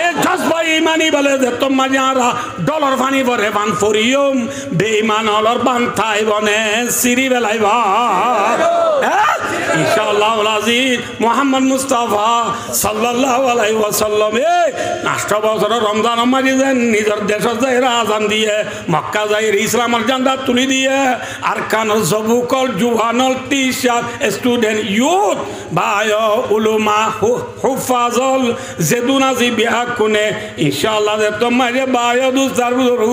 এ জজবা ইমানি বলে যে তোমা যারা ডলার ফানি ভরে বান ফরিয়ম বেঈমান হলর বান থাই বনে সিরি বেলাইবা ইনশাআল্লাহ আজিজ মুহাম্মদ মুস্তাফা সাল্লাল্লাহু আলাইহি ওয়াসাল্লাম নাষ্ট বছর রমজান মাঝে যেন নিজের দেশত যাই আজান দিয়ে মক্কা যাই ইসলামের ঝান্ডা তুলি দিয়ে আর কানল সবুকল জুহানল টিচার স্টুডেন্ট ইউথ বায় উলুমা হুফাজল জেদুনা জি বিয়া কোনে ইনশাআল্লাহ তোমারে বায় দুস্তার বুজুর্গ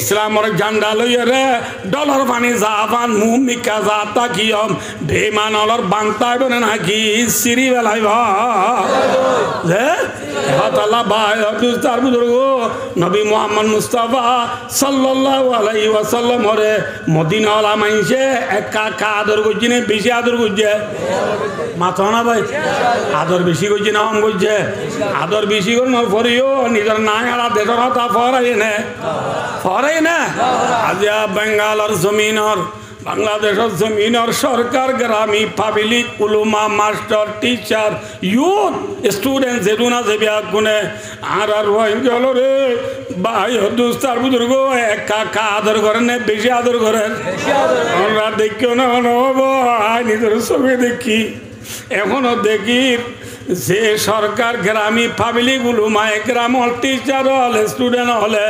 ইসলামের ঝান্ডা লইয়ে রে ডলার পানি জাপান মুমিকা জাতা কিয়ম বেমানলর বান্তাইব না নাকি সিরি বেলাইবা যে আল্লাহ বায় দুস্তার বুজুর্গ নবী মুহাম্মদ মুস্তাফা সাল্লাল্লাহু আলাইহি ওয়াসাল্লাম রে মদিনা ওয়ালা মাইনছে একা আদর করছিনে বেশি আদর করছে মাথা না ভাই আদর বেশি করছি না কম করছে আদর বেশি করে না ফরিও নিজের নাই আর দেশের হতা ফরাই না আজ বেঙ্গালর জমিনর বাংলাদেশের জমিনের সরকার গ্রামী পাবলিক উলুমা মাস্টার টিচার ইউথ স্টুডেন্ট যেটুনা যে বিয়া গুনে আর রোহিঙ্গল রে ভাই দুস্তার বুজুর্গ একা আদর করেন না বেশি আদর করেন আমরা দেখিও না নিজের চোখে দেখি এখনো দেখি যে সরকার গ্রামী পাবলিক উলুমায় গ্রাম টিচার হলে স্টুডেন্ট হলে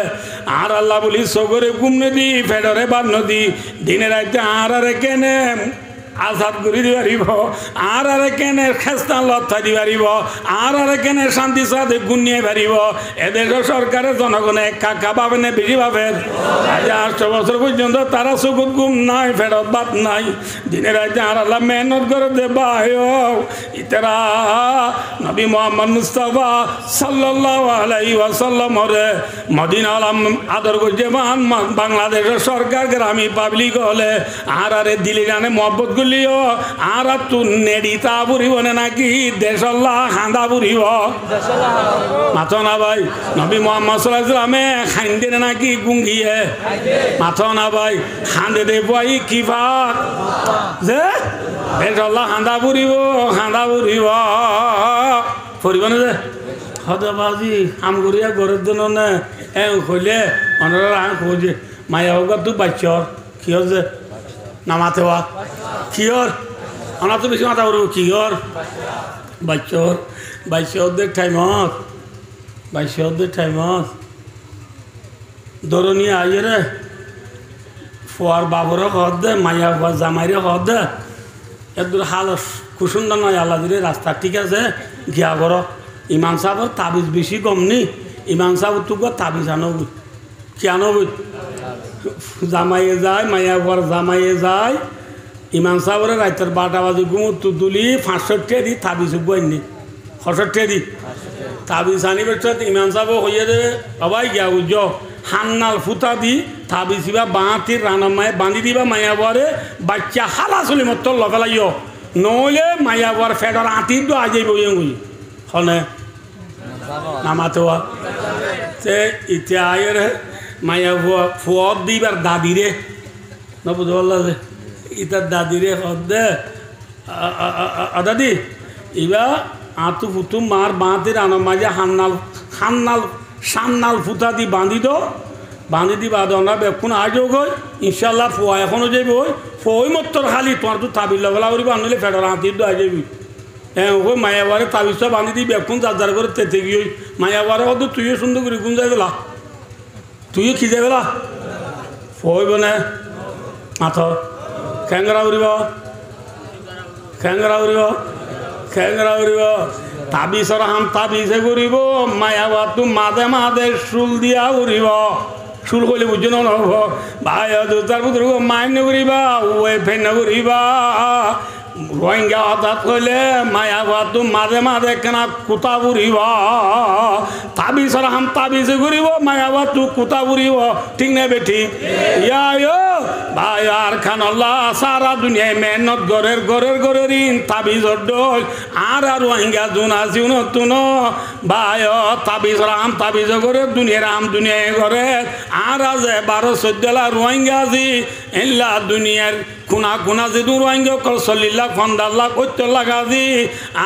আর আল্লাহ বলি সগরে ঘুম নদী ফেডরে বাদ নদী দিনে রাইতে আর কেনে আজাদ করে দি পারিব আর কেনে খেস্তান লত্থা দি পারিব আর কেনে শান্তি সাথে গুনিয়ে পারিব এদেশের সরকারের জনগণে কাকা পাবে না বেশি পাবে আজ 8 বছর পর্যন্ত তারা চকুত ঘুম নাই ফেরত বাদ নাই দিনে রাইতে আর আল্লাহ মেহনত করে দে ভাই ইতারা নবী মুহাম্মদ মুস্তাফা সাল্লাল্লাহু আলাইহি ওয়াসাল্লাম রে মদিনা আলম আদর করছে বাংলাদেশের সরকার গ্রামী পাবলিক হলে আর দিলি জানে মহব্বত গুলিও আর তু নেড়িতা বুড়িব নাকি দেশল্লা খান্দা বুড়িব মাথো না ভাই নবী মুহাম্মদ সাল্লাল্লাহু আলাইহি ওয়াসাল্লামে খাইন্দে নাকি গুঙ্গিয়ে মাথো না ভাই খান্দে দে বই কি ভাগ যে দেশল্লা খান্দা বুড়িব ফুরিব না যে হদবাজি আমগুড়িয়া গরের জন্য না কইলে অনরা খোঁজে মায়া হোক তুই বাচ্চর কি হচ্ছে নামাতে হওয়া কিয়র আমরা তো বেশি মাথা করবো কিয়র বাইশদের টাইমত ধরো নিয়ে আইয়ে রে ফুয়ার বাবুরে খদ দে মাইয়া ফুয়ার জামাইরে খদ দে এদূর হাল কুসুন্দর নয় আল্লাহ দিলে রাস্তা ঠিক আছে গিয়া বড় ইমাম সাহেবর তাবিজ বেশি কম নি ইমাম সাহেব তোকে তাবিজ আনো কি আনো জামাইয়ে যায় মাইয়া ফুয়ার জামাইয়ে যায় ইমাম সাহেবের রাতের 12টা বাজে ঘুমো তুলি 65 দি তাবিজ বইনি 65 দি তাবিজ আনিবার ইমাম সাহেব হইয়ে দেবে সবাই গিয়া বুঝ হান্নাল ফুতা দি তাবিজিবা বাঁতির রানা মায়ে বাঁধি দিবা মাইয়া বরে বাচ্চা হালা চলি মত লগালাইও নহলে মাইয়া বর ফেডর আঁতির তো আজই বইয়ে গুই হনে নামাতে সে ইতিয়া আয়ের মাইয়া ফুয়ত দিবার দাদিরে না বুঝতে পারলা যে ইতার দাদিরে হদে দাদি ইবা আঁতু ফুতু মার বাঁতির রানা মাঝে সান্নাল ফুতা দি বাঁধি দি বাদ না বেক্ষণ আজও গই ইনশাল্লাহ ফুয়া এখনও যাবি ওই ফই মত্তর খালি তোমার তো তাবিল লগলা করি বান্ধলে ফেডর হাতির তো আইবি হ্যাঁ ওই মায়াবারে তাবিজটা বাঁধি দি বেক্ষণ যার করে তেতে গিয়ে মায়াবারে হতো তুইও সুন্দর করি কোন যাই বেলা তুইও কি যাই বেলা ফইব না মাথ খ্যাংরা উড়িব তাবিজর হাম তাবিজে করিব মায়াবা তো মাঝে চুল দিয়া উড়িব চুল করলে বুঝছো না নহব ভাই তার পুত্র মাইন করিবা ওয়ে ফেন করিবা রোহিঙ্গা হঠাৎ হইলে মায়া তু মাঝে মাঝে কেনা কুতা বুড়িব তাবিজ হাম তাবিজে ঘুরিব মায়া তু কুতা বুড়িব ঠিক না বেঠি ইয়া ভাই আর খান আল্লাহ সারা দুনিয়ায় মেহনত গরের ইন তাবিজ ডই আর রোহিঙ্গা জুন আসি তুন ভাই তাবিজ রাম তাবিজ করে দুনিয়ার আম দুনিয়ায় করে আর আছে 12-14 লাখ রোহিঙ্গা আছি এল্লা দুনিয়ার খুনা যেদু রোহিঙ্গা কল 40 লাখ 50 লাখ 70 লাখ আছি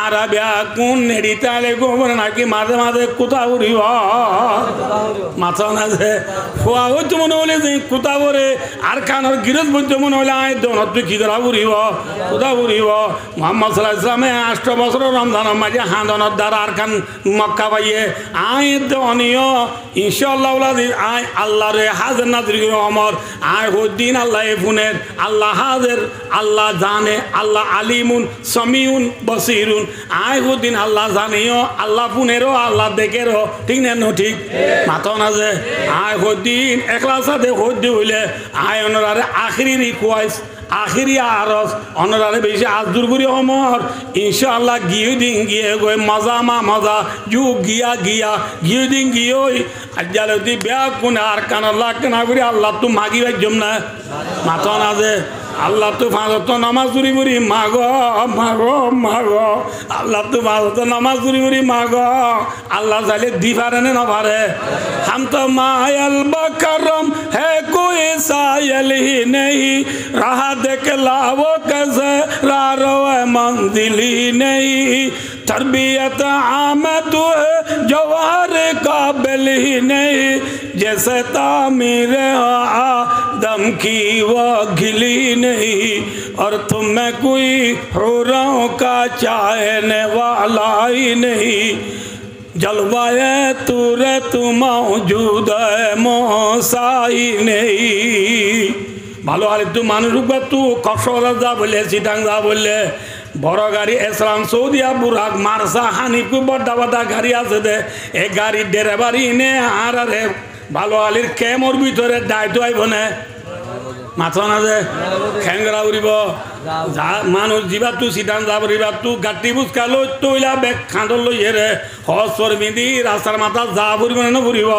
আর বিয়া কোন নেড়িতে আলে গোবর নাকি মাঝে মাঝে কুতা উড়িব মাথা না যে খোয়া হইতে মনে হলে যে কুতা বরে আর খানোর গিরজ বলতে মনে হলে আয় দোনত তুই কি করা উড়িব কুতা উড়িব মোহাম্মদ সাল্লাল্লাহু আলাইহি ওয়াসাল্লামে 8 বছর রমজানের মাঝে হাঁদনের দ্বারা আর খান মক্কা পাইয়ে আয় দেওয়ানিও ইনশাআল্লাহ আয় আল্লাহরে হাজার নাজির অমর আয় দিন আল্লাহ ফুনের আল্লাহ হাজার আল্লাহ জানে আল্লাহ আলিমুন সমিউন বসিরুন আয় দিন আল্লাহ জানিও আল্লাহ ফুনেরও আল্লাহ দেখেরও ঠিক না ঠিক মাথা না যে আয় দিন একলা সাথে হদ্দি হইলে আয় অনরারে আখিরি রিকোয়েস্ট আখিরি আরস অনরারে বেশি আজদুর করি অমর ইনশাআল্লাহ গিয়ে গই মজা মজা জু গিয়া গিয়ে দিন গিয়ে আজ্জালে তুই ব্যাগ কোন আর কান আল্লাহ কেনা করি আল্লাহ তো মাগি বাইজম না মাথা না যে আল্লাহ তো ফাঁসত নামাজ চুরি করি মাগ আল্লাহ তো ফাঁসত নামাজ চুরি করি মাগ আল্লাহ চাইলে দি পারে না পারে হাম তো মায়াল বকরম হে কোই সায়ল হি নেই রাহা দেখ লাও कैसे रारो मंजिल ही नहीं तरबियत आमद जवाहर काबिल ही नहीं जैसे तामीर आदम की वो गिली नहीं और तुम में कोई हुरों का चाहने वाला ही नहीं जलवाए तूरे तू मौजूद है मोसाई नहीं ভালো আর একটু মানুষ তু কক্সবাজার যা বললে চিটাং যা বললে বড় গাড়ি এসলাম সৌদিয়া বুরাক মারসা হানিকু বড্ডা গাড়ি আছে দে এই গাড়ির ড্রাইভার ইনে আর আরে ভালো আলির কেমর ভিতরে দায়িত্ব আইব না মাথা না যে খেঙ্গরা উড়িব মানুষ যা তু সিটান যাব তু গাটি বুঝকালো তৈলা বেগ খাঁদল লইয়ে রে হসর বিঁধি রাস্তার মাথা যা ফুরিব না ফুরিব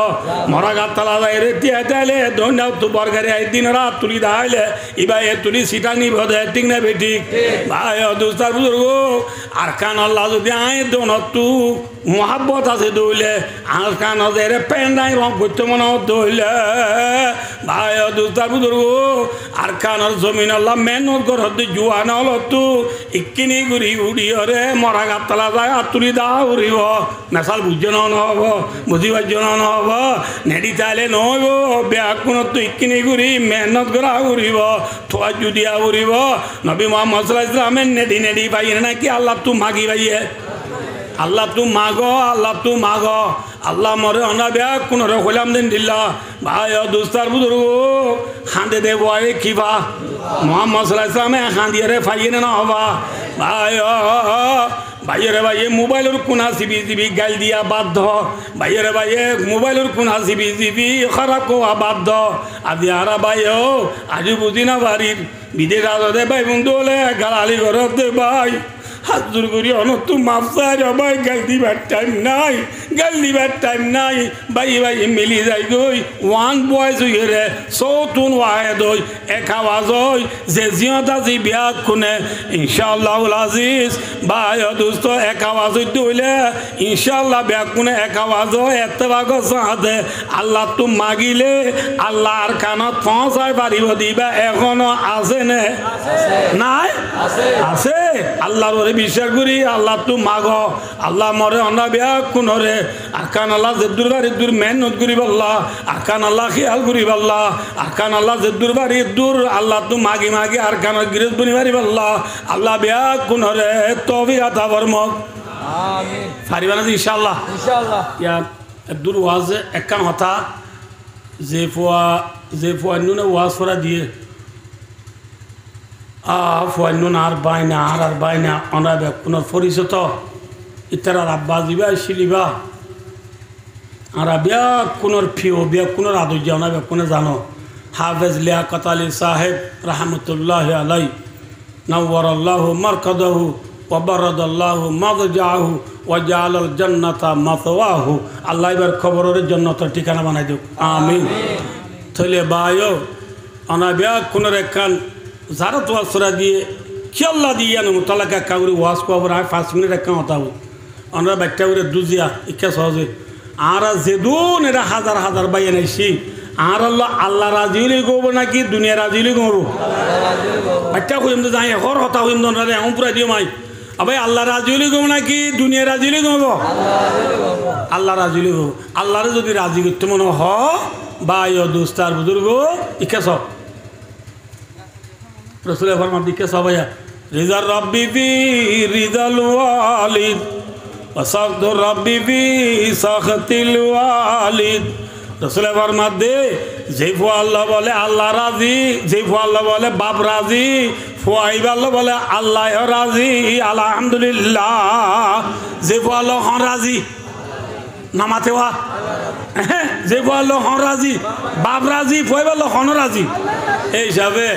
মরা গাত তালা যায় রে টিয়াইলে দৈন্যাও তু বরগারি দিন রাত তুলি দাইলে ইবা এ তুলি সিটা নিব দে ঠিক না বেঠিক ভাই দুস্তার বুজুর্গ আর কান আল্লাহ যদি আয় দোন তু মহাব্বত আছে দৌলে আর কান রে পেন্ডাই রং করতে মনে দৌলে ভাই দুস্তার বুজুর্গ আর কানর জমিন আল্লাহ মেহনত করতে জুয়ান হল তু ইকিনি ঘুরি উড়িও রে মরা গাতলা যায় আর তুলি দা উড়িব মেশাল বুঝজন নহব বুঝিবার জন্য নহব নেড়ি চাইলে নহব ব্যাগ কোন তো ইকিনি ঘুরি মেহনত করা উড়িব থোয়া জুদিয়া উড়িব নবী মোহাম্মদ সাল্লাল্লাহু আলাইহি ওয়াসাল্লামের নেডি পাই নাকি আল্লাহ তু মাগি পাইয়ে আল্লাহ তু মাগো আল্লাহ মরে অনা ব্যাগ কোন হইলাম দিন দিল্লা ভাই দুস্তার বুজুর্গ খাঁদে দে বয় কিবা মোহাম্মদ সাল্লাল্লাহু আলাইহি ওয়াসাল্লামে খাঁদিয়ে রে ফাইয়ে না হবা ভাই ভাইয়েরে ভাইয়ে মোবাইলের কোনা চিবি গাল দিয়া বাধ্য ভাইয়েরে ভাইয়ে মোবাইলের কোনা চিবি খারাপ কোয়া বাধ্য আজি আরা ভাই আজি বুঝি না বাড়ির বিদেশ আজে ভাই বন্ধু হলে গালালি ঘরত দে ভাই হাজুর করি অনত মাফসার ভাই গাল দিবার টাইম নাই ভাই মিলি যাই গই ওয়ান বয়স হইয়ে রে সৌতুন ওয়াহেদ হই এক আওয়াজ হই যে জিয়ত আজি বিয়া খুনে ইনশাআল্লাহ আজিজ ভাই দোস্ত এক আওয়াজ হইতে হইলে ইনশাআল্লাহ বিয়া খুনে এক আওয়াজ হয় এতবাগ সাথে আল্লাহ তু মাগিলে আল্লাহ আর কানত পৌঁছাই পারিব দিবা এখনো আছে নে নাই আছে আল্লাহর বিশ্বাস করি আল্লাহ তু মাগ আল্লাহ মরে অনা বিয়া কোনরে আকান আল্লাহ জেদ্দুর বাড়ি দূর মেহনত করি আল্লাহ আকান আল্লাহ খেয়াল করি আল্লাহ আকান আল্লাহ জেদ্দুর বাড়ি দূর আল্লাহ তু মাগি আরকান গিরজ বনি পারি আল্লাহ আল্লাহ বিয়া কোনরে তৌফিক আতা ফরমাক আমিন পারিবা না ইনশাআল্লাহ ইয়া দূর ওয়াজ একখান কথা যে ফুয়া নুনে ওয়াজ করা দিয়ে ফুয়ান্নুন আর বাইনা অনাবে কোনো পরিচিত ইতার আব্বা দিবা শিলিবা আর বিয়া কোনোর ফিও বিয়া কোনোর আদর্য অনাবে কোনো জানো হাফেজ লিয়াকত আলী সাহেব রহমতুল্লাহ আলাই নাওয়ারাল্লাহু মারকাদাহু ওয়া বারাদাল্লাহু মাদজাহু ওয়া জাআলাল জান্নাতা মাতওয়াহু। আল্লাহ এবার খবরের জান্নাতের ঠিকানা বানাই দিও, আমিন। তাহলে ভাইও অনাবিয়া কোন রেখান যারা তো আসরা দিয়ে কি আল্লাহ দিয়ে মুতালাকা কাউরি ওয়াজ কবর আয় 5 মিনিট রেখা হতাও আমরা ব্যাখ্যা করে দুজিয়া ইচ্ছা সহজে আর যেদুন এরা হাজার হাজার বাইয়ে নাইছি আর আল্লাহ রাজি হইলে গব নাকি দুনিয়া রাজি হইলে গব ব্যাখ্যা কইম তো যাই হর হতা হইম না রে আমি পুরা দিও মাই আবাই আল্লাহ রাজি হইলে গব নাকি দুনিয়া রাজি হইলে গব আল্লাহ রাজি হইলে গব। আল্লাহরে যদি রাজি করতে মনে হ ভাই ও দুস্তার বুজুর্গ ইচ্ছা সব রসুল ফরমান দিকে সবাই রিজা রব্বি বি রিজাল ওয়ালিদ ওয়া সাখতু রব্বি বি সাখতিল ওয়ালিদ। রসুল ফরমান দে যে ফু আল্লাহ বলে আল্লাহ রাজি, যে ফু আল্লাহ বলে বাপ রাজি, ফুয়াইব আল্লাহ বলে আল্লাহ রাজি আলহামদুলিল্লাহ। যে ফু আল্লাহ হন রাজি নামাতে ওয়া যে ফু আল্লাহ হন রাজি বাপ রাজি ফুয়াইব আল্লাহ হন রাজি। এই হিসাবে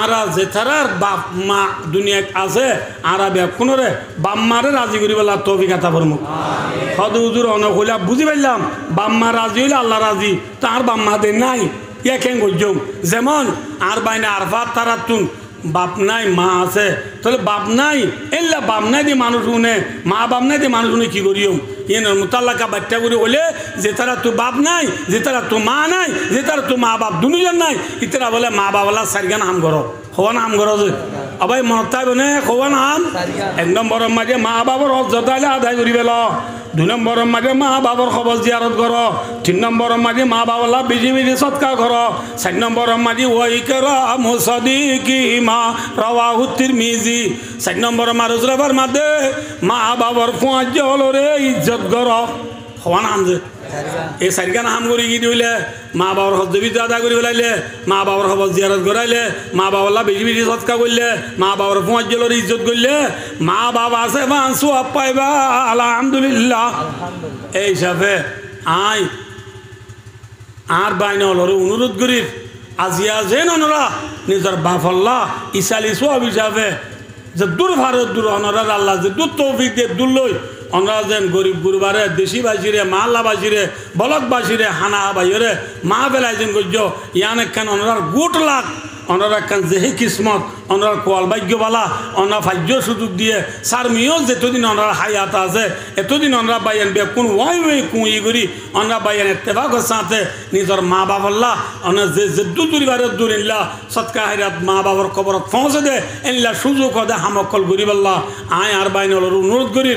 আরা যেথারার বাপ মা দুনিয়া আছে আরা ব্যাকুণরে বাপ মারে রাজি করি বলা তৌফিক আতা ফরমুক। হদ হুজুর অনেক হইলা বুঝি পাইলাম বাপ মা রাজি হইলে আল্লাহ রাজি, তার বাপ মা দে নাই ইয়া কেন গজ্জম। যেমন আর বাইনা আরফাত তারাতুন বাপ নাই মা আছে, তাহলে বাপ নাই এল্লা বাপ নাই দিয়ে মানুষ শুনে মা বাপ নাই দিয়ে মানুষ শুনে কি করিও ইয়ে মোতাল্লাকা বাচ্চা করে বলে যে তারা তো বাপ নাই, যে তারা তো মা নাই, যে তারা তো মা বাপ দুজন নাই, ইতারা বলে মা বাবালা সারিগান হাম করো হওয়া নাম করো যে আবাই মনতাই বনে হওয়া নাম। 1 নম্বরের মাঝে মা বাবার হজ যতাইলে আদায় করি পেল, 2 নম্বরের মাঝে মা বাবার খবর জিয়ারত করো, 3 নম্বরের মাঝে মা বাবালা বিজি বিজি সৎকার করো, 4 নম্বরের মাঝে ওই করো মুসাদিকি মা রাওয়াহু তিরমিজি। 4 নম্বরের মারুজরাবার মাঝে মা বাবার ফুয়াজ হলরে ইজ্জত করো হওয়া নাম যে এই সারিগান হাম করে গিয়ে দিলে মা বাবার হজ বিদ্যা আদা করে ফেলাইলে, মা বাবার খবর জিয়ারত করাইলে, মা বাবাল্লা বেশি বেশি সৎকা করলে, মা বাবার ফুয়াজ্জলের ইজ্জত করলে, মা বাবা আছে বাঁচু পাইবা আলহামদুলিল্লাহ। এই হিসাবে আই আর বাইন হলরে অনুরোধ করি আজিয়া যেন ওনারা নিজের বাফল্লা ইসালি সব হিসাবে যে দূর ভারত দূর অনরার আল্লাহ যে দূর তৌফিক দিয়ে দূর লই অনরা যেন গরিব গুরুবারে দেশিবাসীরে মাল্লাবাসীরে বলকবাসীরে হানা বাইরে মা বেলায় যেন গজ্য ইয়ান একখান অনরার গোট লাখ অনরা একখান যেহে কিসমত অনরার কোয়াল ভাগ্যবালা অনরা ভাগ্য সুযোগ দিয়ে সারমিও যেতদিন অনরার হায়াত আছে এতদিন অনরা বাইয়ান বে কোন ওয়াই ওই কুঁই করি অনরা বাইয়ান এত্তেফাকর সাথে নিজের মা বাবাল্লা অনা যে দূর পরিবারের দূর ইল্লা সৎকা হাইরাত মা বাবার কবরত পৌঁছে দে এনলা সুযোগ দে হামকল গরিবাল্লা আয় আর বাইন অনুরোধ করি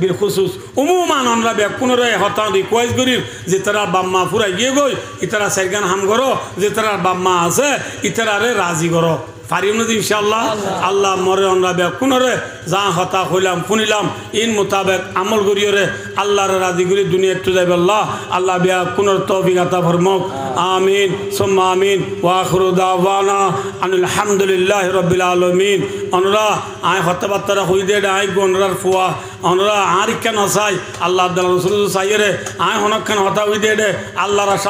বিল খুসুস উমুমান আমরা ব্যাকুণরে হতাদি কোয়াইজ করির যে তারা বাম্মা ফুরাই গিয়ে গই ইতারা সাইগান হাম করো যে তারা বাম্মা আছে ইতারারে রাজি করো পারিম না ইনশাআল্লাহ। আল্লাহ মরে আমরা ব্যাকুণরে যা হতা হইলাম শুনিলাম ইন মোতাবেক আমল করিয়রে আল্লাহর রাজি করি দুনিয়া তো যাইব আল্লাহ আল্লাহ ব্যাকুণর তৌফিক আতা ফরমাক আমিন সুম্মা আমিন ওয়া আখিরু দাওয়ানা আনিল হামদুলিল্লাহি রাব্বিল আলামিন। অনরা আয় হতবাত্তারা হই দে আই গনরার ফুয়া অনরা আর কেন চাই আল্লাহ আব্দুল্লাহ রাসূল চাইরে আয় হনখান হতা হই দে আল্লাহর